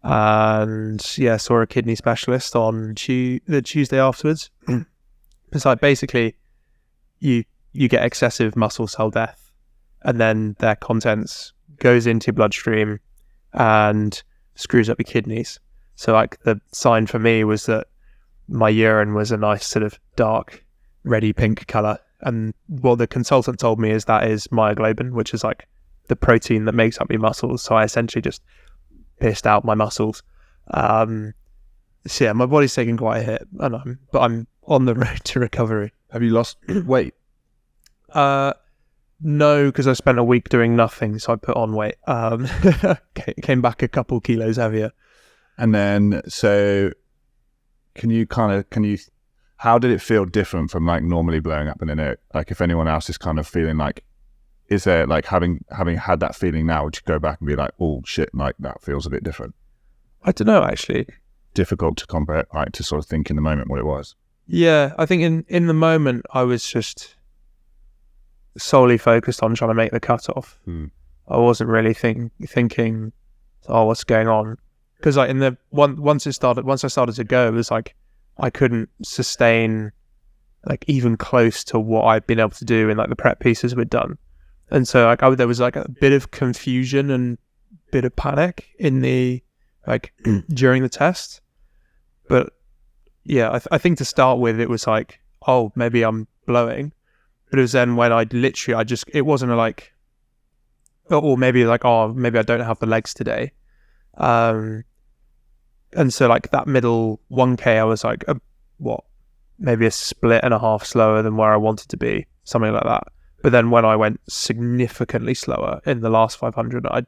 S1: and saw a kidney specialist on the Tuesday afterwards. It's like basically you get excessive muscle cell death, and then their contents goes into your bloodstream and screws up your kidneys. So like the sign for me was that my urine was a nice sort of dark reddy pink colour, and what the consultant told me is that is myoglobin, which is like the protein that makes up your muscles. So I essentially just pissed out my muscles. So yeah, my body's taking quite a hit, and I'm on the road to recovery.
S4: Have you lost weight?
S1: No, because I spent a week doing nothing, so I put on weight. Came back a couple kilos heavier.
S4: And then, so how did it feel different from like normally blowing up in an erg? Like, if anyone else is kind of feeling like, is there like having had that feeling now, would you go back and be like, oh shit, like that feels a bit different?
S1: I don't know, actually.
S4: Difficult to compare, like to sort of think in the moment what it was.
S1: Yeah, I think in the moment I was just solely focused on trying to make the cutoff. I wasn't really thinking, oh, what's going on? Because like once I started to go, it was like I couldn't sustain like even close to what I'd been able to do in like the prep pieces we'd done, and so like there was like a bit of confusion and bit of panic in the like during the test. But yeah, I think to start with it was like, oh, maybe I'm blowing, but it was then when it wasn't a like, or maybe like, oh, maybe I don't have the legs today. And so like that middle 1K, I was like, maybe a split and a half slower than where I wanted to be, something like that. But then when I went significantly slower in the last 500, I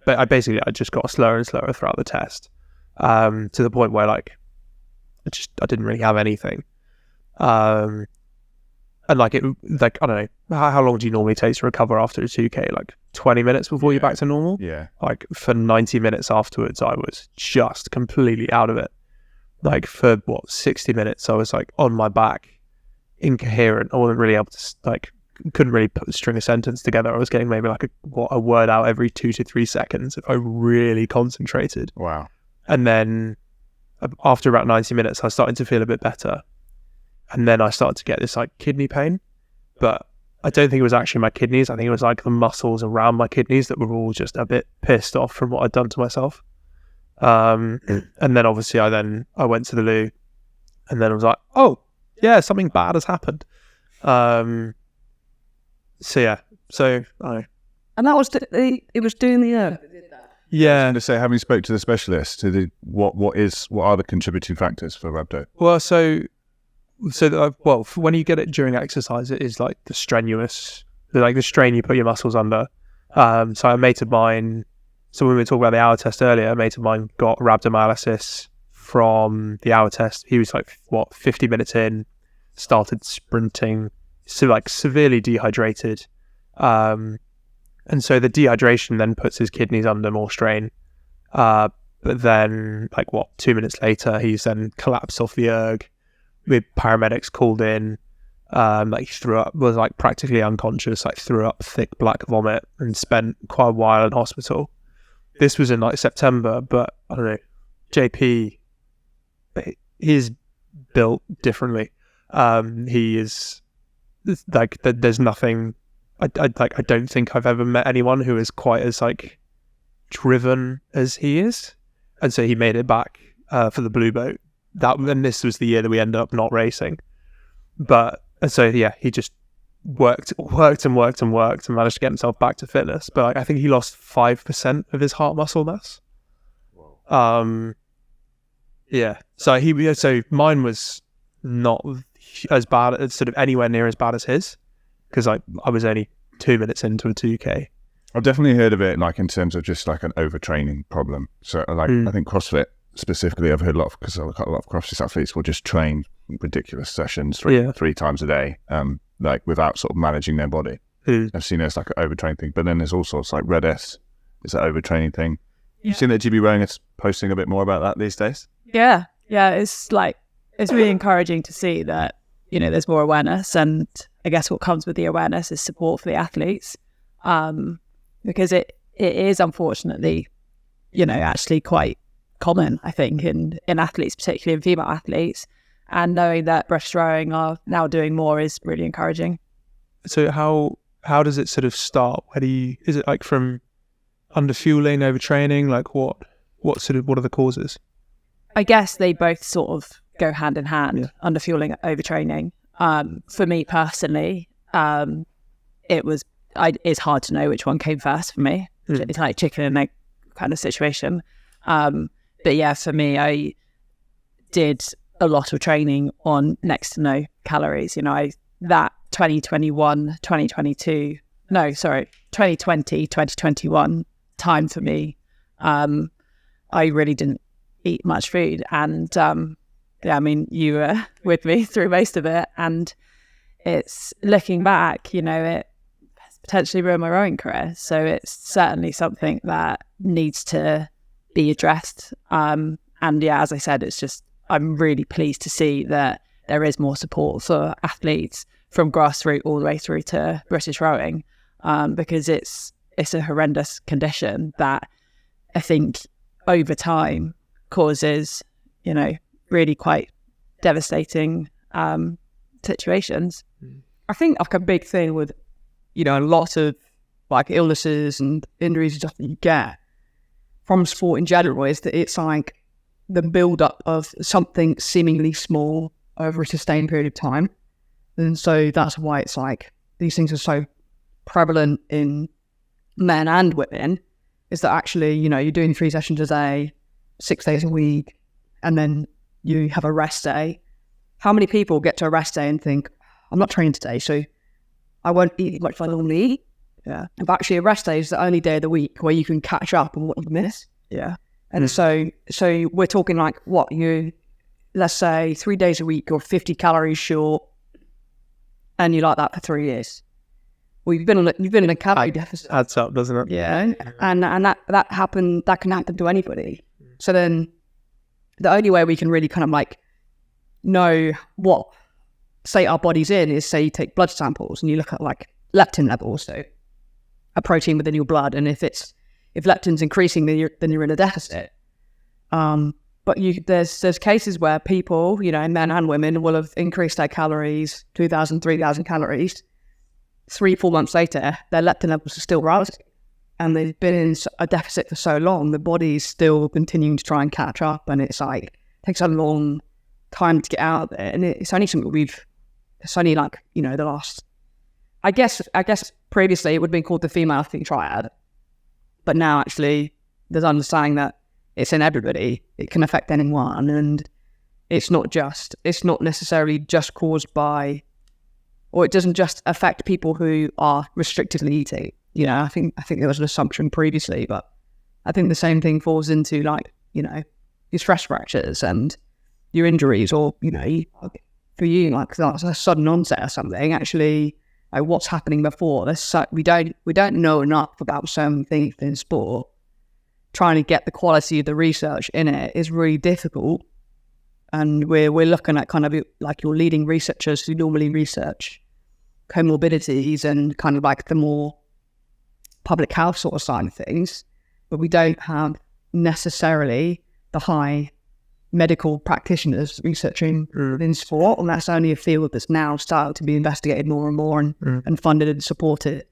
S1: just got slower and slower throughout the test, to the point where like, I didn't really have anything. And like I don't know, how long do you normally take to recover after a 2K? Like 20 minutes before you're back to normal?
S4: Yeah.
S1: Like for 90 minutes afterwards, I was just completely out of it. Like for 60 minutes, I was like on my back, incoherent. I wasn't really able to couldn't really string a sentence together. I was getting maybe like a word out every 2 to 3 seconds if I really concentrated.
S4: Wow.
S1: And then after about 90 minutes, I started to feel a bit better. And then I started to get this like kidney pain, but I don't think it was actually my kidneys. I think it was like the muscles around my kidneys that were all just a bit pissed off from what I'd done to myself. And then obviously I went to the loo, and then I was like, oh yeah, something bad has happened.
S2: And that was it was doing the erg.
S1: Yeah.
S4: And to say, having spoke to the specialist, what are the contributing factors for rhabdo?
S1: Well, when you get it during exercise, it is like the strain you put your muscles under. So a mate of mine, so when we were talking about the hour test earlier, a mate of mine got rhabdomyolysis from the hour test. He was 50 minutes in, started sprinting, so severely dehydrated. And so the dehydration then puts his kidneys under more strain. But then 2 minutes later, he's then collapsed off the erg with paramedics called in. He threw up, was practically unconscious, threw up thick black vomit and spent quite a while in hospital. This was in September, but I don't know, JP, he's built differently. He is there's nothing, I don't think I've ever met anyone who is quite as driven as he is. And so he made it back for the blue boat. And this was the year that we ended up not racing. But so yeah, he just worked and managed to get himself back to fitness. But I think he lost 5% of his heart muscle mass. Yeah. So mine was not as bad, as sort of anywhere near as bad as his, because I was only 2 minutes into a 2K.
S4: I've definitely heard of it in terms of just an overtraining problem. So I think CrossFit specifically, I've heard a lot because a lot of CrossFit athletes will just train ridiculous sessions three times a day, without sort of managing their body. I've seen it as an overtraining thing, but then there's also Red S is an overtraining thing. You've seen that GB Rowing is posting a bit more about that these days?
S5: Yeah. It's really encouraging to see that, there's more awareness, and I guess what comes with the awareness is support for the athletes, because it is unfortunately, actually quite common, I think, in athletes, particularly in female athletes, and knowing that British Rowing are now doing more is really encouraging.
S1: So how does it sort of start? Is it from underfueling, overtraining? What are the causes?
S5: I guess they both sort of go hand in hand, underfueling, overtraining. For me personally, it's hard to know which one came first for me. It's like chicken and egg kind of situation. But yeah, for me, I did a lot of training on next to no calories. That 2020, 2021 time for me, I really didn't eat much food. And you were with me through most of it. And it's looking back, it has potentially ruined my rowing career. So it's certainly something that needs to be addressed. And yeah, as I said, I'm really pleased to see that there is more support for athletes from grassroots all the way through to British Rowing, because it's a horrendous condition that I think over time causes, really quite devastating situations.
S2: I think a big thing with, a lot of illnesses and injuries and stuff that you get from sport in general is that it's the build-up of something seemingly small over a sustained period of time. And so that's why it's these things are so prevalent in men and women, is that actually, you're doing 3 sessions a day, 6 days a week, and then you have a rest day. How many people get to a rest day and think, I'm not training today, so I won't eat as much as I normally eat? Yeah. But actually a rest day is the only day of the week where you can catch up on what you miss.
S5: Yeah.
S2: And so we're talking let's say 3 days a week, you're 50 calories short, and you like that for 3 years. Well, you've been in a calorie deficit.
S1: Adds up, doesn't it?
S2: Yeah. And that can happen to anybody. So then the only way we can really kind of know what say our bodies in is, say you take blood samples and you look at like leptin levels, so a protein within your blood, and if leptin's increasing, then you're in a deficit. But there's cases where people, men and women, will have increased their calories 2,000, 3,000 calories. 3-4 months later, their leptin levels are still rising, and they've been in a deficit for so long, the body's still continuing to try and catch up, and it's like, it takes a long time to get out of it. And it's only something it's only like, the last, I guess previously it would have been called the female athlete triad, but now actually there's understanding that it's in everybody. It can affect anyone, and it's not necessarily just caused by, or it doesn't just affect people who are restrictively eating. I think there was an assumption previously, but I think the same thing falls into like, your stress fractures and your injuries, or, for you, like that's a sudden onset or something. Actually, like, what's happening before? We don't know enough about certain things in sport. Trying to get the quality of the research in it is really difficult, and we're looking at kind of like your leading researchers who normally research comorbidities and kind of like the more public health sort of side of things, but we don't have necessarily the high medical practitioners researching in sport, and that's only a field that's now starting to be investigated more and more and funded and supported.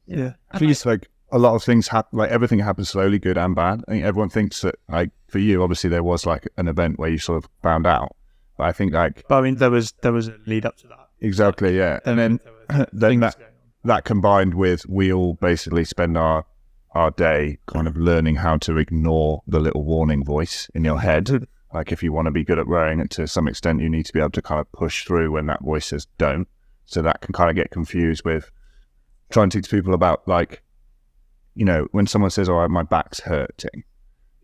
S4: Yeah, I think it's like a lot of things happen, like everything happens slowly, good and bad. I think everyone thinks that, like, for you, obviously there was like an event where you sort of found out, but I think like,
S1: but I mean, there was a lead up to that.
S4: Exactly, yeah. And then that combined with, we all basically spend our day kind of learning how to ignore the little warning voice in your head. Like, if you want to be good at rowing, and to some extent you need to be able to kind of push through when that voice says don't. So that can kind of get confused with trying to teach people about, like, when someone says, "Oh, my back's hurting,"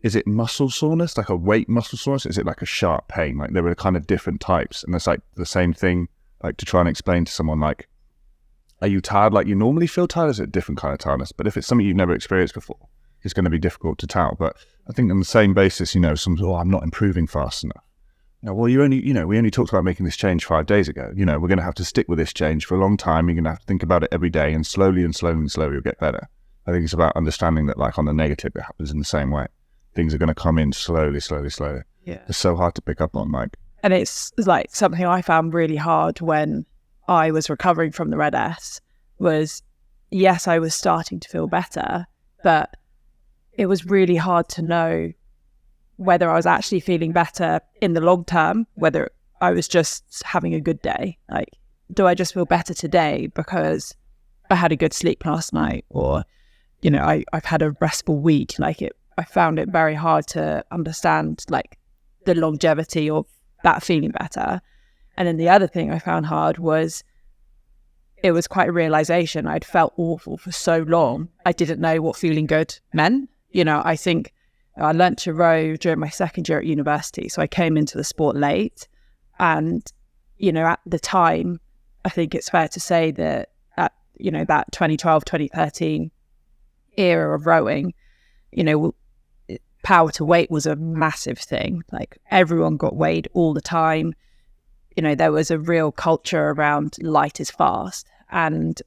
S4: is it muscle soreness, like a weight muscle soreness? Is it like a sharp pain? Like, there are kind of different types, and it's like the same thing, like to try and explain to someone, like, are you tired like you normally feel tired? Is it a different kind of tiredness? But if it's something you've never experienced before, it's going to be difficult to tell. But I think on the same basis, someone's, "Oh, I'm not improving fast enough." Well, we only talked about making this change 5 days ago. We're going to have to stick with this change for a long time. You're going to have to think about it every day, and slowly you'll get better. I think it's about understanding that, like, on the negative, it happens in the same way. Things are going to come in slowly.
S5: Yeah.
S4: It's so hard to pick up on, like.
S5: And it's like something I found really hard when I was recovering from the Red S was, yes, I was starting to feel better, but it was really hard to know whether I was actually feeling better in the long term, whether I was just having a good day. Like, do I just feel better today because I had a good sleep last night, or, I've had a restful week? Like, I found it very hard to understand, like, the longevity of that feeling better. And then the other thing I found hard was, it was quite a realization. I'd felt awful for so long. I didn't know what feeling good meant. I think I learnt to row during my second year at university. So I came into the sport late. And, at the time, I think it's fair to say that at, that 2012, 2013 era of rowing, power to weight was a massive thing. Like, everyone got weighed all the time. There was a real culture around light is fast. And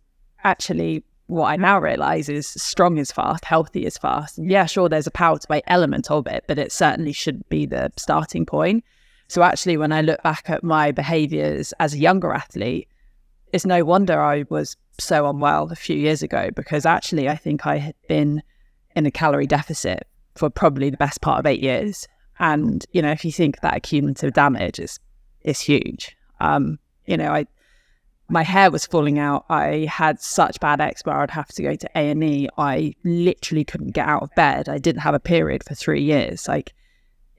S5: actually, what I now realize is strong is fast, healthy is fast. And yeah, sure, there's a power to weight element of it, but it certainly shouldn't be the starting point. So actually, when I look back at my behaviors as a younger athlete, it's no wonder I was so unwell a few years ago, because actually I think I had been in a calorie deficit for probably the best part of 8 years. And, if you think that cumulative damage is huge. My hair was falling out. I had such bad eczema, I'd have to go to A&E. I literally couldn't get out of bed. I didn't have a period for 3 years. Like,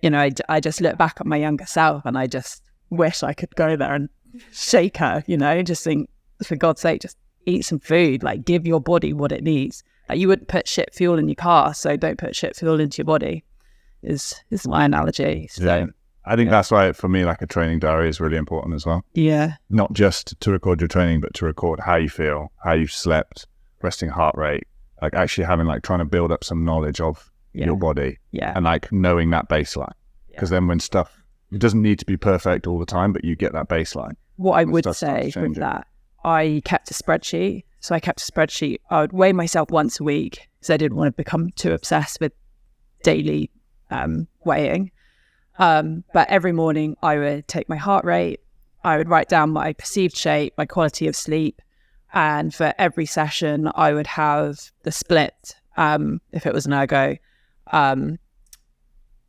S5: I just look back at my younger self and I just wish I could go there and shake her, just think, for God's sake, just eat some food, like, give your body what it needs. Like, you wouldn't put shit fuel in your car, so don't put shit fuel into your body, is my analogy. So,
S4: yeah. I think that's why, for me, like, a training diary is really important as well.
S5: Yeah.
S4: Not just to record your training, but to record how you feel, how you've slept, resting heart rate, like actually having, like, trying to build up some knowledge of your body.
S5: Yeah.
S4: And, like, knowing that baseline. Because then when stuff, it doesn't need to be perfect all the time, but you get that baseline.
S5: what I would
S4: Stuff starts
S5: say with
S4: changing.
S5: that, I kept a spreadsheet. So I kept a spreadsheet. I would weigh myself once a week because I didn't want to become too obsessed with daily weighing. But every morning I would take my heart rate. I would write down my perceived shape, my quality of sleep. And for every session, I would have the split, if it was an ergo,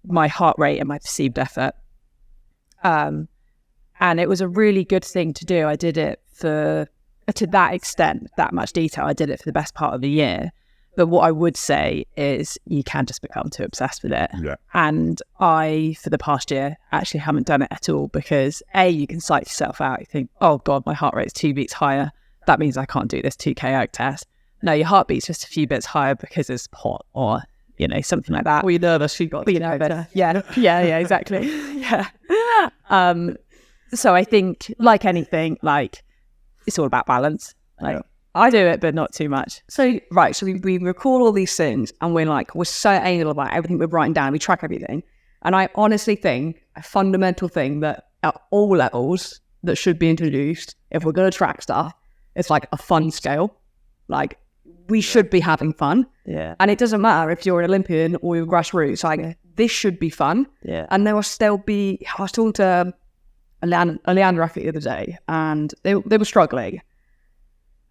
S5: my heart rate and my perceived effort. And it was a really good thing to do. I did it to that extent, that much detail. I did it for the best part of the year. But what I would say is you can just become too obsessed with it.
S4: Yeah.
S5: And I, for the past year, actually haven't done it at all because A, you can psych yourself out. You think, oh God, my heart rate's 2 beats higher. That means I can't do this 2K erg test. No, your heartbeat's just a few bits higher because it's hot or, something like that.
S2: Well, you're nervous. You got
S5: But better. Yeah, exactly. Yeah. So I think, like anything, it's all about balance. I do it, but not too much.
S2: So we record all these things and we're so anal about everything we're writing down. We track everything. And I honestly think a fundamental thing that at all levels that should be introduced, if we're going to track stuff, it's like a fun scale. We should be having fun.
S5: Yeah.
S2: And it doesn't matter if you're an Olympian or you're grassroots. This should be fun.
S5: Yeah.
S2: And there will still be, I was talking to a Leander athlete the other day and they were struggling.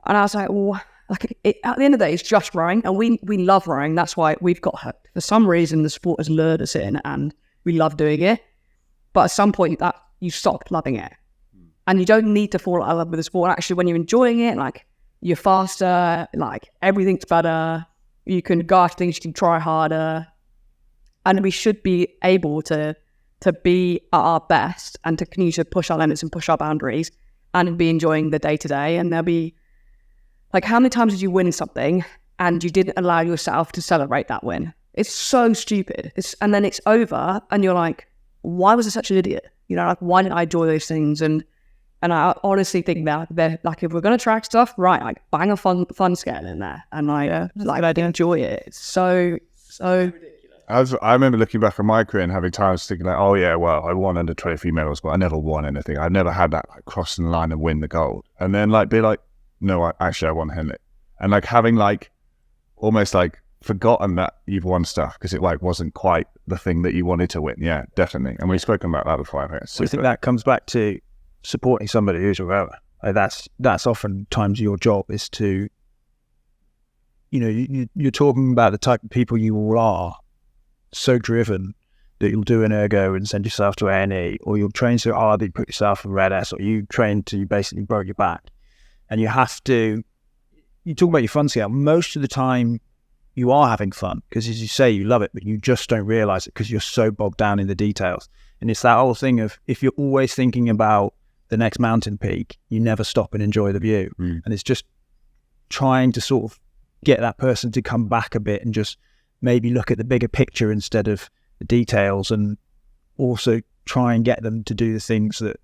S2: And I was like, well, at the end of the day, it's just rowing, and we love rowing. That's why we've got hooked. For some reason, the sport has lured us in, and we love doing it. But at some point, that you stop loving it, and you don't need to fall out of love with the sport. Actually, when you're enjoying it, you're faster, everything's better. You can go after things, you can try harder, and we should be able to be at our best and to continue to push our limits and push our boundaries, and be enjoying the day to day. And there'll be how many times did you win something and you didn't allow yourself to celebrate that win? It's so stupid. And then it's over and you're like, why was I such an idiot? Why didn't I enjoy those things? And I honestly think that if we're going to track stuff, right, bang a fun scale in there and enjoy it. It's so ridiculous.
S4: I remember looking back on my career and having times thinking oh yeah, well, I won under 23 medals, but I never won anything. I never had that crossing the line and win the gold. And then be like, no, I won Henley. And having almost forgotten that you've won stuff because it wasn't quite the thing that you wanted to win. Yeah, definitely. And we've spoken about that before. I
S6: think that comes back to supporting somebody who's a rower. That's oftentimes your job is to, you're talking about the type of people you all are, so driven that you'll do an ergo and send yourself to A&E, or you'll train so hard that you put yourself in red S, or you train till you basically broke your back. And you talk about your fun scale, most of the time you are having fun because, as you say, you love it, but you just don't realize it because you're so bogged down in the details. And it's that whole thing of, if you're always thinking about the next mountain peak, you never stop and enjoy the view. And it's just trying to sort of get that person to come back a bit and just maybe look at the bigger picture instead of the details, and also try and get them to do the things that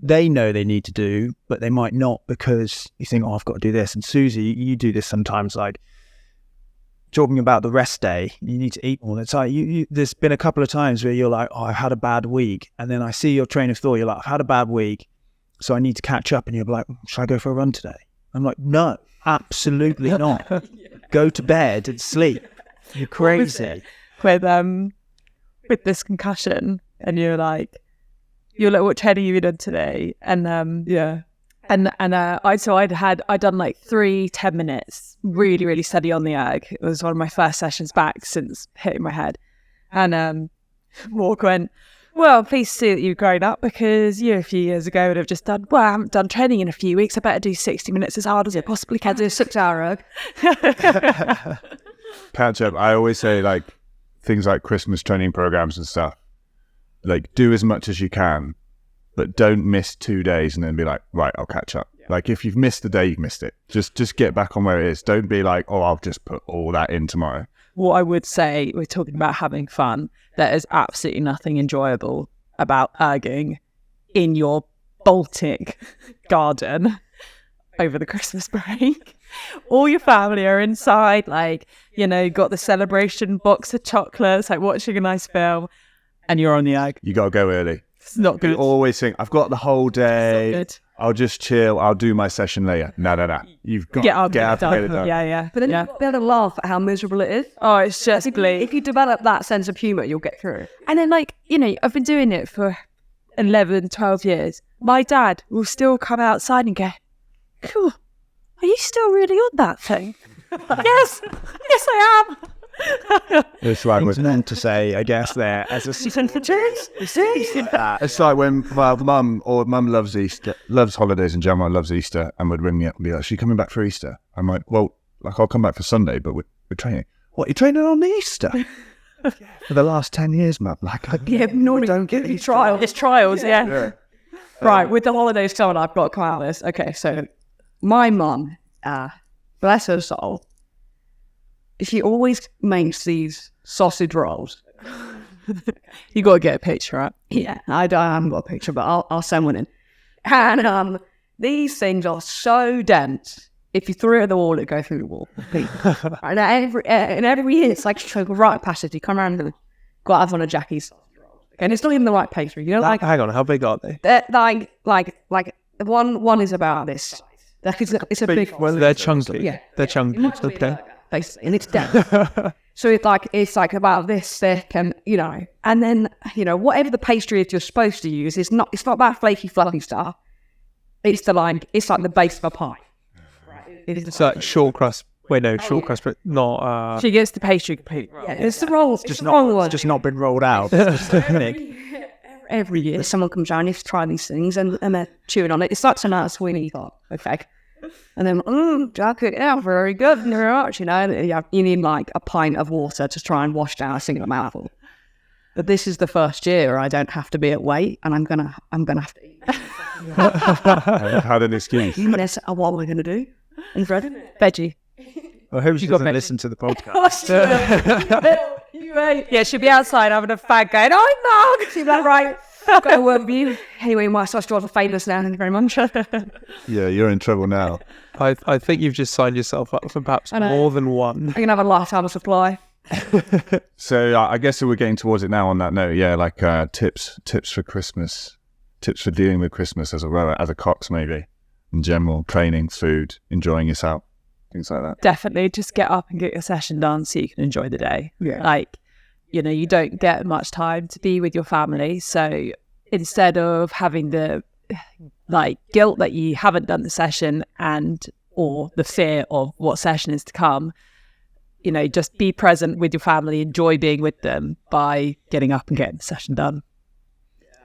S6: they know they need to do, but they might not because you think, I've got to do this. And Susie, you do this sometimes, talking about the rest day, you need to eat more. It's there's been a couple of times where you're like, I've had a bad week. And then I see your train of thought, you're like, I've had a bad week, so I need to catch up. And you're like, should I go for a run today? I'm like, no, absolutely not. Go to bed and sleep. You're crazy.
S5: With this concussion, and you're like, what training have you done today? And I'd done 3 10 minutes, really, really steady on the erg. It was one of my first sessions back since hitting my head. And Morgan went, well, pleased to see that you've grown up, because you a few years ago would have just done, I haven't done training in a few weeks. I better do 60 minutes as hard as I possibly can.
S2: do a 6-hour erg.
S4: Catch up. I always say things like Christmas training programs and stuff. Do as much as you can, but don't miss 2 days and then be like, right, I'll catch up. Yeah. If you've missed the day, you've missed it. Just get back on where it is. Don't be like, I'll just put all that in tomorrow.
S5: What I would say, we're talking about having fun. There is absolutely nothing enjoyable about erging in your Baltic garden over the Christmas break. All your family are inside, got the celebration box of chocolates, watching a nice film. And you're on the erg.
S4: You got to go early.
S5: It's not
S4: You
S5: good.
S4: always think, I've got the whole day.
S5: Good.
S4: I'll just chill. I'll do my session later. No. You've got
S5: Get up,
S4: to get
S5: done.
S4: it done.
S5: Yeah.
S2: But then
S5: yeah.
S2: you've got to be able to laugh at how miserable it is.
S5: Oh, it's just
S2: If you develop that sense of humour, you'll get through it.
S5: And then, like, you know, I've been doing it for 11, 12 years. My dad will still come outside and go, cool, are you still really on that thing? Yes, I am.
S4: It's like
S6: It's meant to say, I guess, there as a
S4: It's like when mum loves Easter, loves holidays in general, loves Easter, and would ring me up and be like, "Is she coming back for Easter?" I'm like, "Well, like I'll come back for Sunday, but we're training." What, you're training on Easter? For the last 10 years, mum. Like,
S2: normally don't get these trials.
S5: It's trials, yeah. Right, with the holidays coming, I've got to come out of this. Okay, so
S2: My mum, bless her soul, she always makes these sausage rolls.
S5: you got to get a picture up.
S2: Yeah, I haven't got a picture, but I'll send one in. And these things are so dense. If you threw it at the wall, it'd go through the wall. And every year, it's like a rite of passage. You come around and got to have one of Jackie's sausage rolls. And it's not even the right pastry. You know, like
S1: Hang on, how big are they?
S2: they're like one is about this. Like it's a big.
S1: Well, they're chunky.
S2: Yeah,
S1: They're chunky.
S2: It looks like a
S1: Okay.
S2: burger, basically, and it's dense. So it's like about this thick, and and then whatever the pastry is you're supposed to use, it's not that flaky fluffy stuff. It's like the base of a pie.
S1: It's like short crust. Wait, no, short crust, but not.
S5: She gets the pastry completely wrong.
S2: Yeah, it's the roll.
S6: just not been rolled out. It's just thick.
S2: Every year, someone comes around, you have to try these things, and they're chewing on it. It's like a Sweeney thought, okay. And then, Jack, yeah, very good, very much, you need like a pint of water to try and wash down a single mouthful. But this is the first year where I don't have to be at weight, and I'm gonna have to eat.
S4: Had an excuse.
S2: And I said, what am I gonna do? And Fred,
S5: Veggie.
S6: I hope she
S5: got
S6: doesn't
S5: me.
S6: listen to the podcast.
S5: Yeah, she'll be outside having a fag going, I'm Mark.
S2: she's like, right, got to work with you. Anyway, my sausage rolls are famous now. Thank you very much.
S4: Yeah, you're in trouble now.
S1: I think you've just signed yourself up for perhaps
S2: I know.
S1: more than one.
S2: I'm gonna have a lifetime of supply.
S4: So I guess we're getting towards it now on that note. Yeah, like tips for Christmas, tips for dealing with Christmas as a rower, as a cox maybe, in general, training, food, enjoying yourself, things like that.
S5: Definitely just get up and get your session done so you can enjoy the day.
S2: Yeah.
S5: Like, you don't get much time to be with your family. So instead of having the guilt that you haven't done the session or the fear of what session is to come, just be present with your family, enjoy being with them by getting up and getting the session done.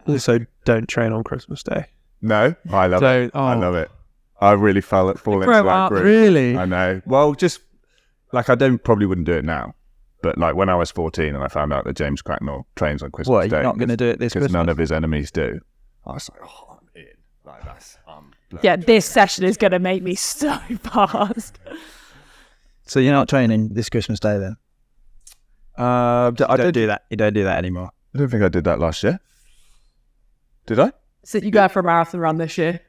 S1: Also, don't train on Christmas Day.
S4: No, I love it. I love it. I really fall into
S5: grow
S4: that
S5: up.
S4: group.
S1: Really?
S4: I know. Well, just like probably wouldn't do it now, but like when I was 14 and I found out that James Cracknell trains on Christmas
S6: What,
S4: Day,
S6: you're not going to do it this
S4: because
S6: Christmas?
S4: none of his enemies do. I was like, oh, I'm in. Like that's
S5: Yeah, this session is going to make me so fast.
S6: So you're not training this Christmas Day then?
S4: I
S6: Don't do that. You don't do that anymore.
S4: I don't think I did that last year. Did I?
S2: So you go for a marathon run this year?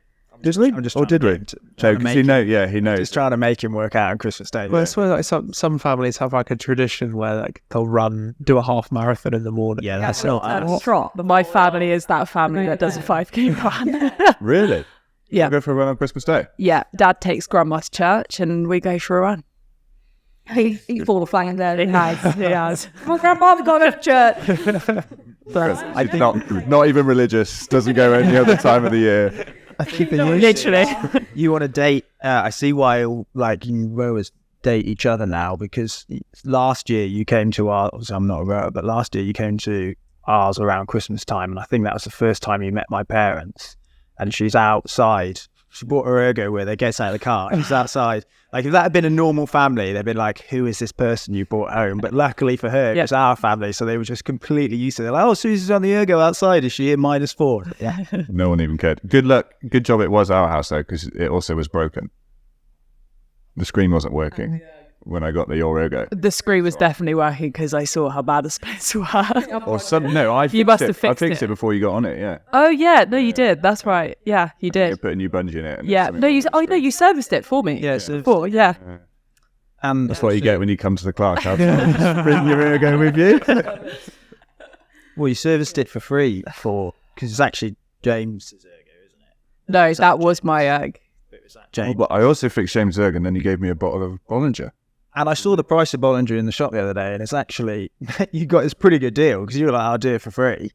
S4: Did we?
S6: I'm just
S4: Or
S6: trying
S4: did
S6: to
S4: we?
S6: get him to-
S4: So,
S6: trying to
S4: 'cause
S6: make
S4: he
S6: him-
S4: knows. Yeah, he knows.
S6: Just trying to make him work out on Christmas Day.
S1: Well, I swear, like some families have like a tradition where they'll do a half marathon in the morning.
S6: Yeah, that's not.
S2: Trot.
S5: But my family is that family that does a 5K run.
S4: Really?
S5: Yeah.
S4: You go for a run on Christmas Day?
S5: Yeah, Dad takes Grandma to church and we go for a run.
S2: He's full of flying there.
S5: He has.
S2: My grandpa, we got to church.
S4: I think not even religious. Doesn't go any other time of the year.
S6: I think the
S5: Literally.
S6: you want to date. I see why rowers date each other now, because last year you came to ours. Obviously, I'm not a rower, but last year you came to ours around Christmas time, and I think that was the first time you met my parents. And she's outside. She brought her ergo with her, gets out of the car, she's outside. Like, if that had been a normal family, they'd been like, who is this person you brought home? But luckily for her, it was our family, so they were just completely used to it. They're like, oh, Susie's on the ergo outside. Is she in -4? Yeah.
S4: No one even cared. Good luck. Good job it was our house, though, because it also was broken. The screen wasn't working when I got the ergo.
S5: The screen was definitely working because I saw how bad the specs were.
S4: Or some, no, I fixed
S5: You must
S4: it.
S5: have fixed
S4: I fixed
S5: it.
S4: it before you got on it, yeah.
S5: Oh, yeah. No, you did. That's right. Yeah, you
S4: You
S5: did.
S4: put a new bungee in it. and
S5: Yeah.
S4: something
S5: No,
S4: wrong
S5: you.
S4: with the
S5: Oh, no,
S4: screen.
S5: you serviced it for me.
S6: Yeah, so
S5: Before, yeah.
S6: and
S4: That's what you get when you come to the Clark house. Bring your ergo with you.
S6: well, you serviced it for free for because it's actually James's ergo, isn't it?
S5: No, that was my erg.
S6: It was that James.
S4: But I also fixed James Erg, and then you gave me a bottle of Bollinger.
S6: And I saw the price of Bollinger in the shop the other day, and it's actually it's a pretty good deal because you were like, I'll do it for free,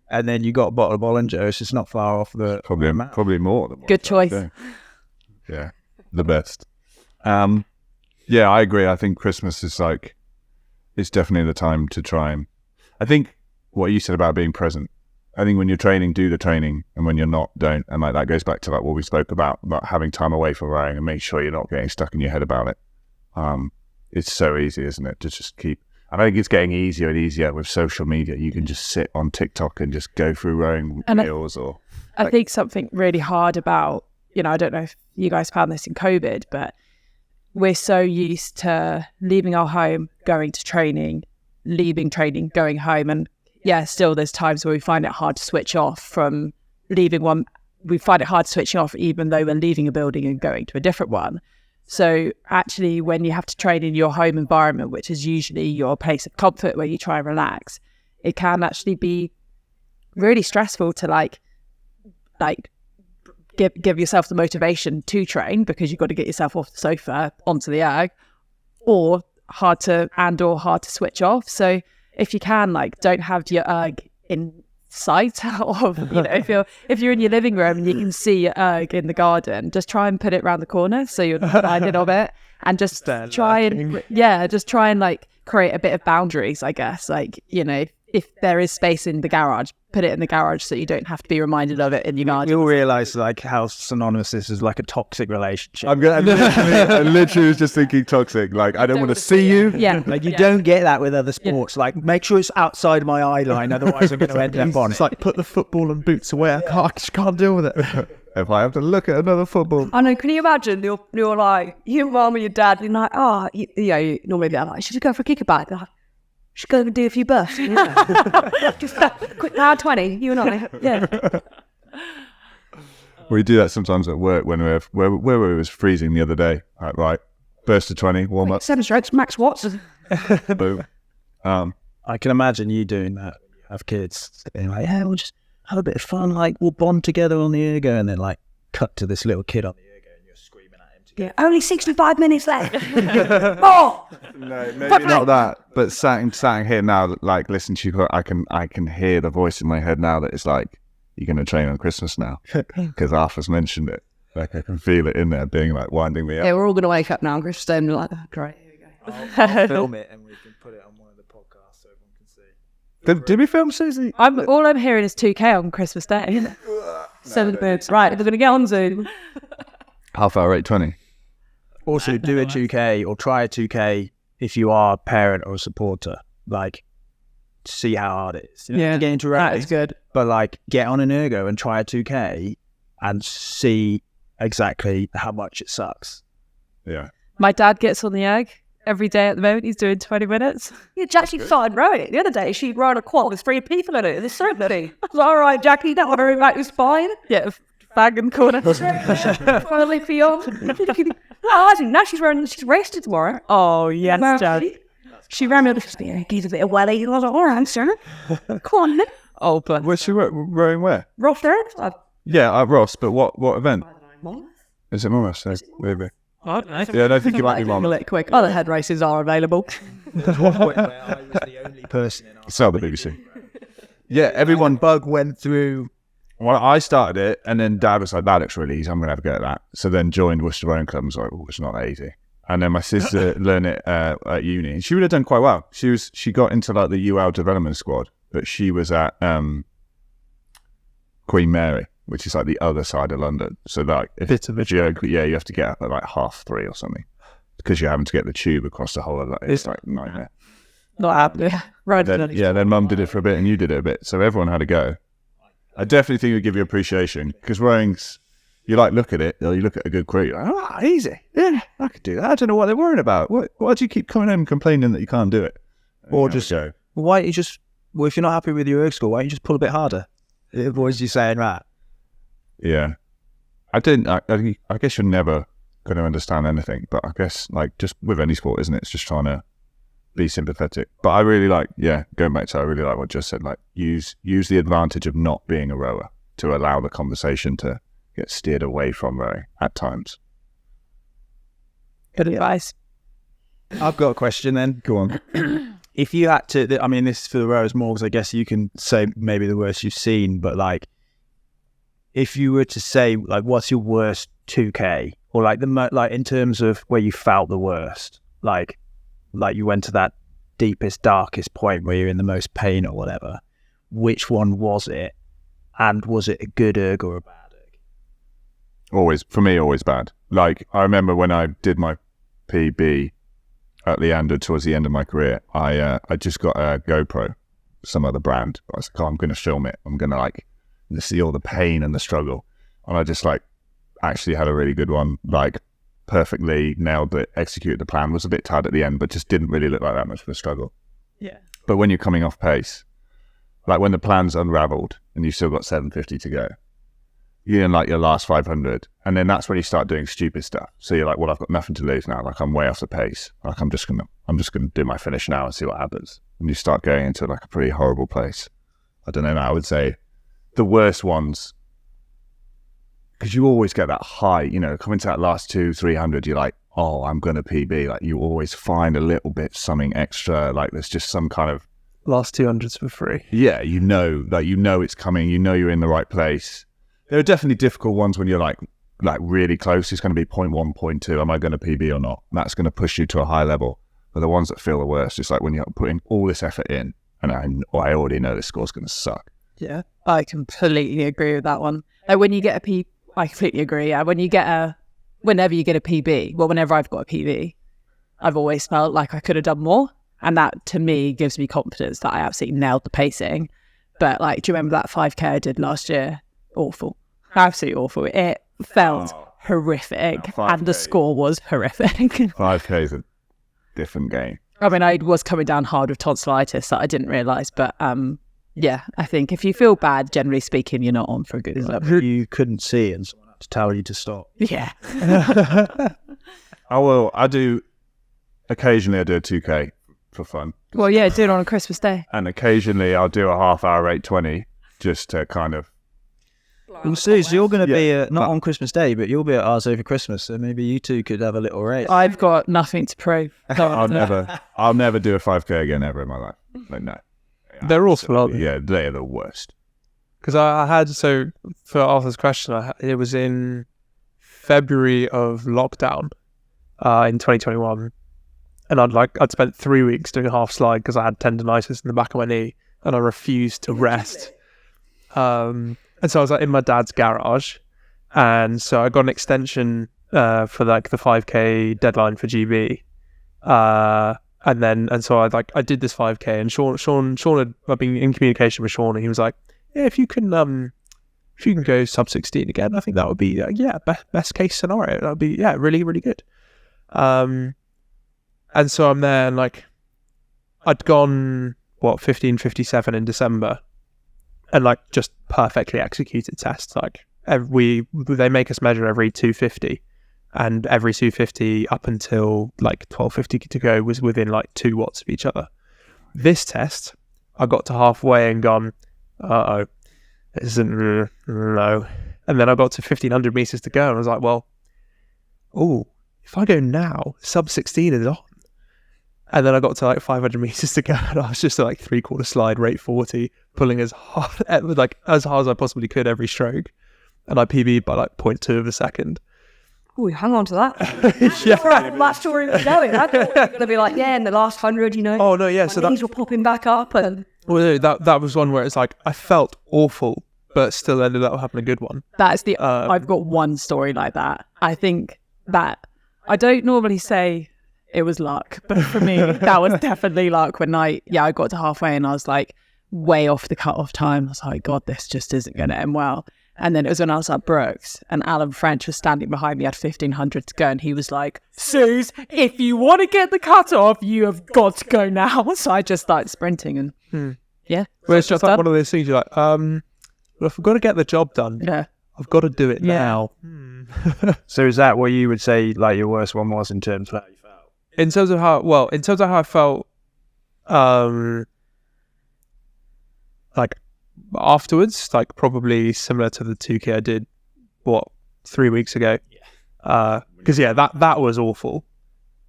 S6: and then you got a bottle of Bollinger. It's just not far off the amount.
S4: Probably more than what
S5: Good choice.
S4: Yeah, the best. Yeah, I agree. I think Christmas is like, it's definitely the time to try and, I think what you said about being present, I think when you're training, do the training, and when you're not, don't. And like that goes back to like what we spoke about having time away from rowing and make sure you're not getting stuck in your head about it. It's so easy, isn't it, to just keep, and I think it's getting easier and easier with social media. You can just sit on TikTok and just go through rowing reels or.
S5: I think something really hard about, I don't know if you guys found this in COVID, but we're so used to leaving our home, going to training, leaving training, going home. And yeah, still there's times where we find it hard to switch off from leaving one. We find it hard to switch off even though we're leaving a building and going to a different one. So actually when you have to train in your home environment, which is usually your place of comfort where you try and relax, it can actually be really stressful to like give yourself the motivation to train because you've got to get yourself off the sofa onto the erg, or hard to switch off. So if you can, like, don't have your erg in sight of, if you're in your living room and you can see your erg in the garden, just try and put it around the corner so you're not reminded of it, and just try and like create a bit of boundaries, I guess. Like, if there is space in the garage, put it in the garage so you don't have to be reminded of it in your garden.
S6: You'll realise like how synonymous this is, like a toxic relationship.
S4: I literally was just thinking toxic. Like, I don't want to see you.
S5: Yeah.
S6: Like, you don't get that with other sports. Like, make sure it's outside my eye line, otherwise I'm going to end up on it.
S1: It's like, put the football and boots away. I just can't deal with it.
S4: If I have to look at another football.
S2: I know, can you imagine? You're like, your mum and your dad, you're like, you normally they're like, should you go for a kickabout? They're like, should go and do a few bursts. Just quick hour 20, you and I. Yeah.
S4: We do that sometimes at work when where it was freezing the other day. Right, burst to 20, warm up.
S2: 7 strokes, max watts.
S4: Boom.
S6: I can imagine you doing that when you have kids. Being like, yeah, we'll just have a bit of fun, like we'll bond together on the ergo, and then like cut to this little kid on the ergo and you're screaming at him to go.
S2: Yeah, only 65 minutes left. More!
S4: No, maybe not that. But sat here now, like listen to you, I can hear the voice in my head now that it's like, you're going to train on Christmas now because Arthur's mentioned it. Like, I can feel it in there being like winding me up.
S2: Yeah, we're all going to wake up now on Christmas Day and be like, oh, great, here we go.
S6: I'll film it and we can put it on one of the podcasts so everyone can see.
S4: Did we film Susie?
S5: All I'm hearing is 2K on Christmas Day. Seven birds. Right, we're going to get on Zoom.
S4: Half hour 8:20.
S6: Also, do a 2K or try a 2K if you are a parent or a supporter. Like, see how hard it is.
S5: Yeah,
S6: get into
S5: that is good.
S6: But like, get on an ergo and try a 2K and see exactly how much it sucks.
S4: Yeah.
S5: My dad gets on the erg every day at the moment. He's doing 20 minutes.
S2: Yeah, Jackie started rowing it the other day. She rode a quad with 3 people in it. There's so many. I was like, all right, Jackie, that one very back was fine.
S5: Yeah, bag in the corner.
S2: Finally for you. I think now she's rested tomorrow.
S5: Oh, yes, Dad.
S2: She ran me up the stairs, gave a bit of welly. I was like, all right, sir. Come on, then.
S5: Oh, but
S4: Where's she rowing where?
S2: Rough there.
S4: Yeah, at Ross, but what event? Is it Monmouth? Maybe.
S5: I don't know.
S4: Yeah, I don't think it might be Monmouth.
S2: Quick. Other head races are available.
S6: There's one point where I was the only person in our
S4: Sell the BBC. Yeah, everyone.
S6: bug went through.
S4: Well, I started it, and then Dad was like, that looks really easy, I'm going to have a go at that. So then joined Worcester Rowing Club and was like, oh, it's not that easy. And then my sister learned it at uni. And she would have done quite well. She got into like the UL development squad, but she was at Queen Mary, which is like the other side of London. So like, you have to get up at like 3:30 or something because you're having to get the tube across the whole of that. It's like a nightmare.
S5: Not happening. Right.
S4: Then Mum did it for a bit and you did it a bit. So everyone had a go. I definitely think it would give you appreciation because rowing's, you like look at it, or you look at a good crew, you're like, easy. Yeah, I could do that. I don't know what they're worrying about. Why do you keep coming home and complaining that you can't do it?
S6: Or just go. Why don't you just, if you're not happy with your erg score, why don't you just pull a bit harder? It avoids you saying that.
S4: Yeah. I guess you're never going to understand anything, but I guess like just with any sport, isn't it? It's just trying to be sympathetic. But I really like, going back to, I really like what Jess said, like use the advantage of not being a rower to allow the conversation to get steered away from rowing at times.
S5: Good advice.
S6: I've got a question then.
S4: Go on.
S6: If you had to, I mean, this is for the rowers more, because I guess you can say maybe the worst you've seen, but like, if you were to say, like, what's your worst 2K, or like like in terms of where you felt the worst, like you went to that deepest, darkest point where you're in the most pain or whatever, which one was it? And was it a good erg or a bad erg?
S4: Always, for me, always bad. Like, I remember when I did my PB at Leander towards the end of my career, I just got a GoPro, some other brand. I was like, I'm going to film it. I'm going to like see all the pain and the struggle. And I just like actually had a really good one, like perfectly nailed it, executed the plan, was a bit tired at the end, but just didn't really look like that much of a struggle.
S5: Yeah.
S4: But when you're coming off pace, like when the plan's unraveled and you've still got 750 to go, you're in like your last 500, and then that's when you start doing stupid stuff. So you're like, well, I've got nothing to lose now. Like, I'm way off the pace. Like, I'm just gonna do my finish now and see what happens. And you start going into like a pretty horrible place. I don't know. I would say the worst ones, because you always get that high, you know, coming to that last 200-300, you're like, oh, I'm gonna PB. Like, you always find a little bit something extra. Like, there's just some kind of
S1: Last 200s for free.
S4: yeah, you know it's coming. You know you're in the right place. There are definitely difficult ones when you're like really close. It's going to be 0.1, 0.2. Am I going to PB or not? That's going to push you to a high level. But the ones that feel the worst, it's like when you're putting all this effort in, and I already know this score's going to suck.
S5: Yeah, I completely agree with that one. Like when you get a P, I completely agree. Yeah, whenever you get a PB, well, whenever I've got a PB, I've always felt like I could have done more. And that, to me, gives me confidence that I absolutely nailed the pacing. But, like, do you remember that 5K I did last year? Awful. Absolutely awful. It felt horrific. And the score was horrific.
S4: 5K is a different game.
S5: I mean, I was coming down hard with tonsillitis that I didn't realise. But, yeah, I think if you feel bad, generally speaking, you're not on for a good club.
S6: You couldn't see and someone had to tell you to stop.
S5: Yeah.
S4: Occasionally I do a 2K. For fun.
S5: Well, yeah, do it on a Christmas day.
S4: And occasionally I'll do a half hour 8:20 just to kind of.
S6: Well, Suze, you're going to be not on Christmas Day, but you'll be at ours over Christmas, so maybe you two could have a little race.
S5: I've got nothing to prove.
S4: I'll never do a 5K again ever in my life. Like, no.
S1: They're awful, aren't they?
S4: Yeah, they are the worst.
S1: Because I had, so for Arthur's question, it was in February of lockdown in 2021. And I'd spent 3 weeks doing a half slide because I had tendonitis in the back of my knee and I refused to rest. And so I was like in my dad's garage, and so I got an extension for like the 5K deadline for GB. And so I did this 5K, and Sean I've been in communication with Sean, and he was like, yeah, if you can go sub 16 again, I think that would be best case scenario. That would be really, really good. And so I'm there, and like, I'd gone, 15:57 in December, and like just perfectly executed tests. Like they make us measure every 250, and every 250 up until like 12:50 to go was within like 2 watts of each other. This test, I got to halfway and gone, this isn't, no. And then I got to 1,500 meters to go, and I was like, well, if I go now, sub 16 is on. And then I got to like 500 meters to go, and I was just like 3/4 slide, rate 40, pulling as hard as I possibly could every stroke. And I PB'd by like 0.2 of a second.
S2: Oh, hang on to that. That story was going. I thought you were going to be like, in the last 100, you know.
S1: Oh, no, yeah. So
S2: these were popping back up. And
S1: well, that was one where it's like, I felt awful, but still ended up having a good one.
S5: That's I've got one story like that. I think that I don't normally say it was luck, but for me, that was definitely luck when I got to halfway and I was like way off the cut-off time. I was like, God, this just isn't going to end well. And then it was when I was at Brooks and Alan French was standing behind me, had 1,500 to go, and he was like, Suze, if you want to get the cut-off, you have got to go now. So I just started sprinting and yeah.
S1: Well, it's just like one of those things you're like, well, if I've got to get the job done, I've got to do it now.
S6: So is that what you would say like your worst one was in terms of how you felt?
S1: In terms of how I felt Like afterwards, like probably similar to the 2K I did 3 weeks ago. Because that was awful.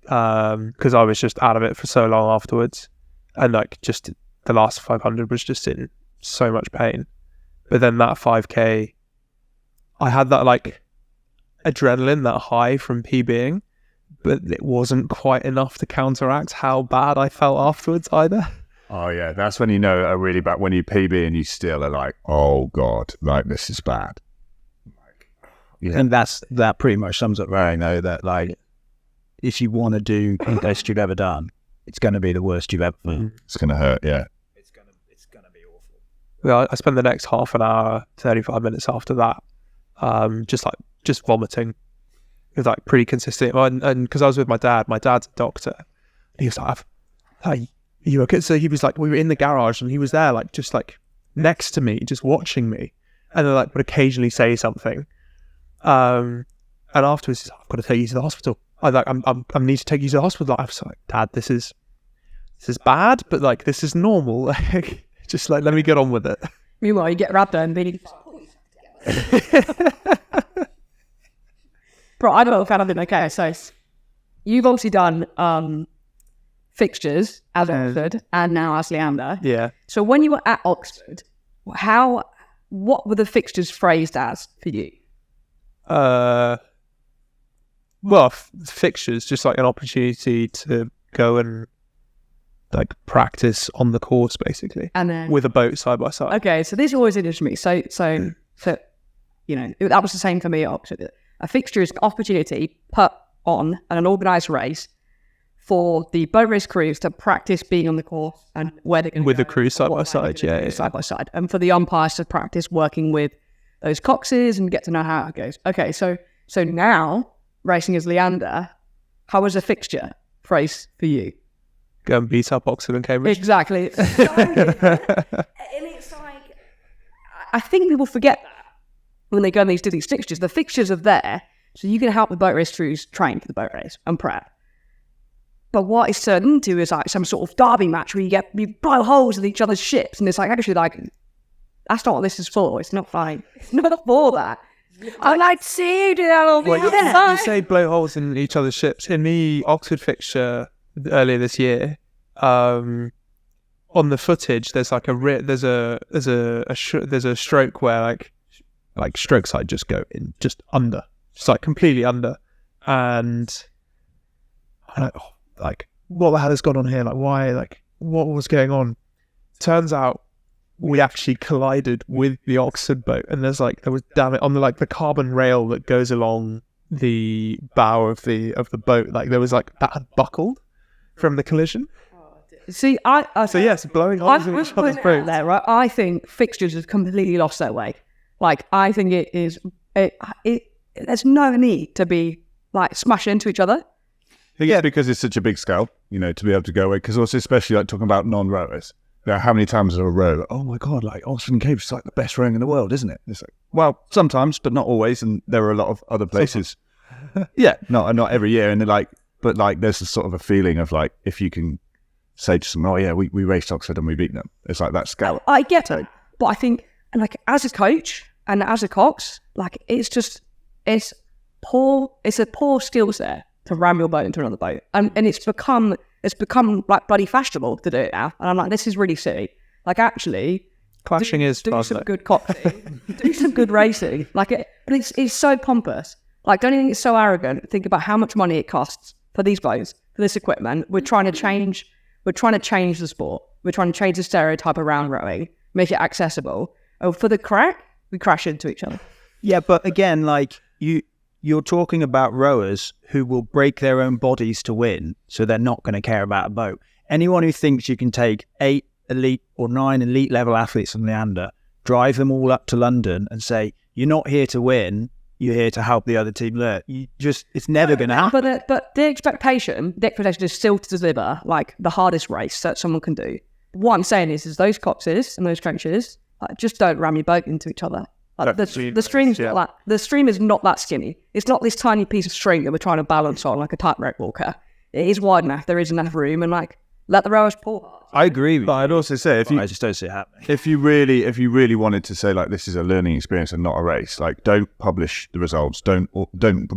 S1: Because I was just out of it for so long afterwards, and like just the last 500 was just in so much pain. But then that 5K, I had that like adrenaline, that high from PBing, but it wasn't quite enough to counteract how bad I felt afterwards either.
S4: Oh yeah, that's when you know are really bad, when you PB and you still are like, oh god, like this is bad. Yeah.
S6: And that pretty much sums up where I know that, like, if you want to do the best you've ever done, it's going to be the worst you've ever done.
S4: It's going to hurt, yeah.
S6: It's gonna be awful.
S1: Well, I spent the next half an hour, 35 minutes after that, just vomiting. It was like pretty consistent. And because I was with my dad's a doctor. And he was like, "Hey, are you okay?" So he was like, we were in the garage and he was there, like, just like next to me, just watching me. And then like would occasionally say something. And afterwards, he's like, "I've got to take you to the hospital. I need to take you to the hospital." I was like, "Dad, this is bad, but like this is normal. Like, just like let me get on with it."
S2: Meanwhile, you get grabbed there and being Bro, I don't know if I've been okay. So you've obviously done Fixtures as Oxford and now as Leander.
S1: Yeah.
S2: So when you were at Oxford, what were the fixtures phrased as for you?
S1: Well, fixtures, just like an opportunity to go and like practice on the course, basically,
S2: And then
S1: with a boat side by side.
S2: okay, so this always interests me. So you know, that was the same for me at Oxford. A fixture is an opportunity put on an organised race for the boat race crews to practice being on the course and where they're going to
S1: With
S2: go,
S1: the crew side
S2: what
S1: by
S2: way
S1: side,
S2: they're gonna
S1: yeah,
S2: do side by side, and for the umpires to practice working with those coxes and get to know how it goes. Okay, so now racing as Leander, how was a fixture phrase for you?
S1: Go and beat up Oxford and Cambridge.
S2: Exactly. And it's like, I think people forget that when they go and do these fixtures. The fixtures are there so you can help the boat race crews train for the boat race and prep. But what it's turned into is like some sort of derby match where you blow holes in each other's ships, and it's like, actually, like, that's not what this is for. It's not for that. I'd like to see you do that all the
S1: Well, you say blow holes in each other's ships. In the Oxford fixture earlier this year, on the footage, there's like there's a stroke where like stroke side just go in just under, just like completely under, and I'm like, oh, like what the hell has gone on here? Like why? Like what was going on? Turns out we actually collided with the Oxford boat, and there was damn it on the carbon rail that goes along the bow of the boat. Like there was like that had buckled from the collision.
S2: See,
S1: So yes, blowing holes in each other's boats.
S2: there, right? I think fixtures has completely lost their way. Like, I think it is. There's no need to be like smashing into each other.
S4: I think it's because it's such a big scale, you know, to be able to go away. Because also, especially like talking about non-rowers, you know, how many times in a row? Oh my god, like Oxford and Cambridge is like the best rowing in the world, isn't it? It's like, well, sometimes, but not always, and there are a lot of other places. Yeah, not every year, and they're like, but like, there's a sort of a feeling of like, if you can say to someone, oh yeah, we raced Oxford and we beat them. It's like that scale.
S2: I get it, but I think, like, as a coach and as a cox, like, it's a poor skill set to ram your boat into another boat, and it's become like bloody fashionable to do it now. And I'm like, this is really silly. Like, actually,
S1: Clashing is
S2: do
S1: fun,
S2: some
S1: though.
S2: good coxing, do some good racing. Like, but it's so pompous. Like, don't you think it's so arrogant? Think about how much money it costs for these boats, for this equipment. We're trying to change the sport. We're trying to change the stereotype around rowing, make it accessible. Oh, for the crack, we crash into each other.
S6: Yeah, but again, like you're talking about rowers who will break their own bodies to win, so they're not going to care about a boat. Anyone who thinks you can take 8 elite or 9 elite level athletes from Leander, drive them all up to London and say, you're not here to win, you're here to help the other team learn. It's never going to happen.
S2: But the expectation is still to deliver like the hardest race that someone can do. What I'm saying is those coxes and those trenches, just don't ram your boat into each other. Like, the stream is not that skinny. It's not this tiny piece of string that we're trying to balance on like a tightrope walker. It is wide enough. There is enough room, and like Let the rowers pull hard.
S6: I agree with
S4: But I'd also say
S6: you. I just don't see it happening.
S4: if you really wanted to say like this is a learning experience and not a race, like don't publish the results, don't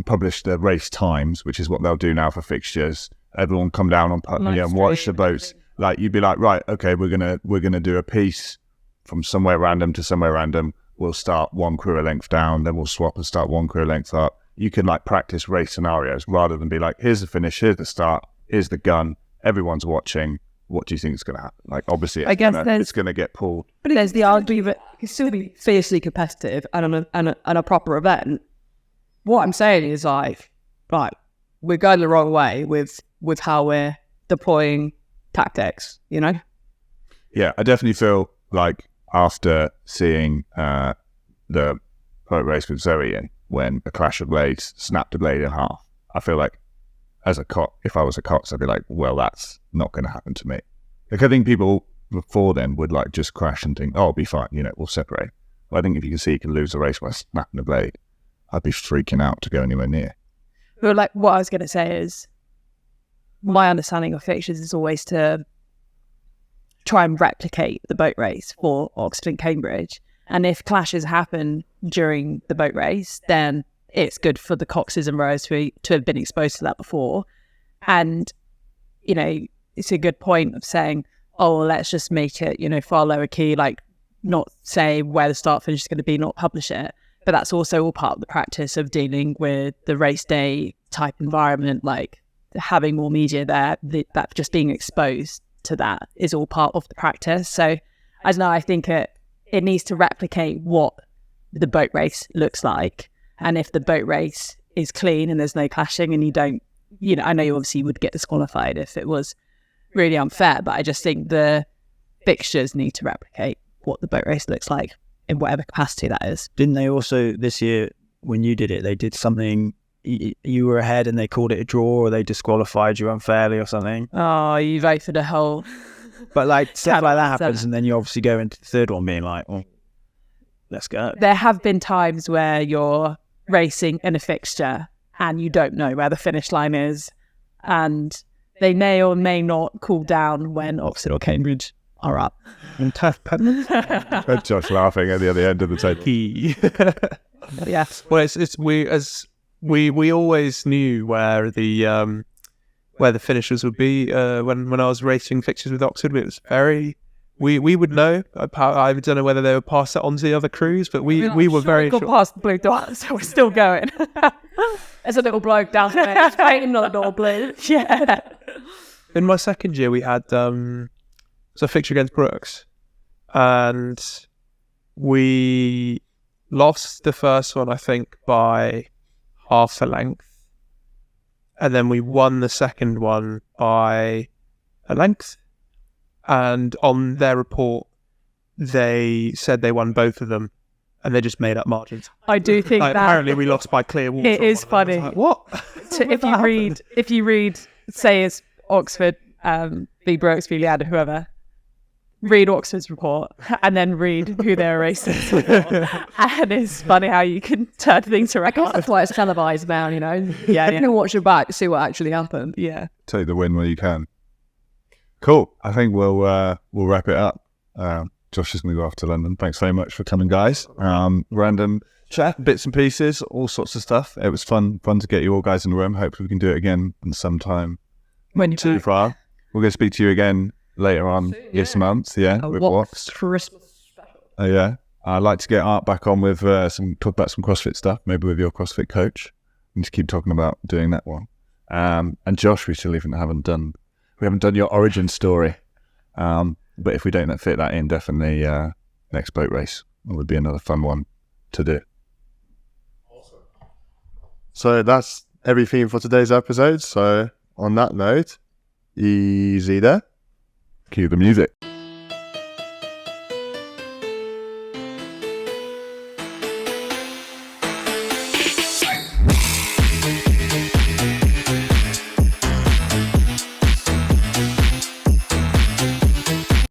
S4: publish the race times, which is what they'll do now for fixtures. Everyone come down on and watch the boats. Like you'd be like, right, okay, we're gonna do a piece from somewhere random to somewhere random. We'll start one crew a length down, then we'll swap and start one crew a length up. You can like practice race scenarios rather than be like, here's the finish, here's the start, here's the gun, everyone's watching. What do you think is going to happen? Like, obviously, it's going to get pulled.
S2: But there's the argument that it can still be fiercely competitive and a proper event. What I'm saying is like, right, we're going the wrong way with how we're deploying tactics, you know?
S4: Yeah, I definitely feel like after seeing the boat race with Zoe in, when a clash of blades snapped a blade in half, I feel like as a cock, if I was a cox, I'd be like, well, that's not going to happen to me. Like, I think people before then would like just crash and think, oh, it'll be fine, you know, we'll separate. But I think if you can see you can lose a race by snapping a blade, I'd be freaking out to go anywhere near.
S5: But like what I was going to say is, my understanding of fixtures is always to try and replicate the boat race for Oxford and Cambridge. And if clashes happen during the boat race, then it's good for the coxes and rowers to have been exposed to that before. And, you know, it's a good point of saying, oh, well, let's just make it, you know, far lower key, like not say where the start finish is going to be, not publish it. But that's also all part of the practice of dealing with the race day type environment, like having more media there, that just being exposed to that is all part of the practice. So I don't know, I think it needs to replicate what the boat race looks like. And if the boat race is clean and there's no clashing and you don't, you know, I know you obviously would get disqualified if it was really unfair, but I just think the fixtures need to replicate what the boat race looks like in whatever capacity that is.
S6: Didn't they also this year, when you did it, they did something, you were ahead and they called it a draw or they disqualified you unfairly or something?
S5: Oh, you vote for the whole...
S6: But like stuff like that happens and then you obviously go into the third one being like, oh, let's go.
S5: There have been times where you're racing in a fixture and you don't know where the finish line is, and they may or may not cool down when Oxford or Cambridge are up.
S4: Josh laughing at the other end of the table.
S5: Yeah.
S1: Well, we always knew where the finishers would be when I was racing fixtures with Oxford. It was very. We would know. I don't know whether they would pass that on to the other crews, but we were very sure.
S5: Got past the blue dot, so we're still going.
S2: There's a little bloke down there painting on the door blue.
S5: Yeah.
S1: In my second year, we had a fixture against Brooks, and we lost the first one, I think, by half a length, and then we won the second one by a length. And on their report, they said they won both of them, and they just made up margins.
S5: I do think that
S1: apparently we lost by clear water.
S5: it is funny.
S1: Like, what?
S5: If you read, say it's Oxford v Brooks v Leander, whoever, read Oxford's report and then read who they're racing. And it's funny how you can turn things around.
S2: That's why it's televised now, you know.
S5: Yeah.
S2: You can watch your back to see what actually happened.
S5: Yeah.
S4: Take the win where you can. Cool. I think we'll wrap it up. Josh is going to go off to London. Thanks very much for coming, guys. Random chat, bits and pieces, all sorts of stuff. It was fun to get you all guys in the room. Hopefully we can do it again in some time.
S5: When you
S4: Too far. We're going to speak to you again later on this month. Yeah. With
S2: What's Christmas special?
S4: Oh yeah. I'd like to get Art back on with talk about some CrossFit stuff, maybe with your CrossFit coach, and just keep talking about doing that one. And Josh, we still haven't done your origin story. But if we don't fit that in, definitely next boat race would be another fun one to do.
S3: Awesome. So that's everything for today's episode. So on that note, easy there.
S4: Cue the music.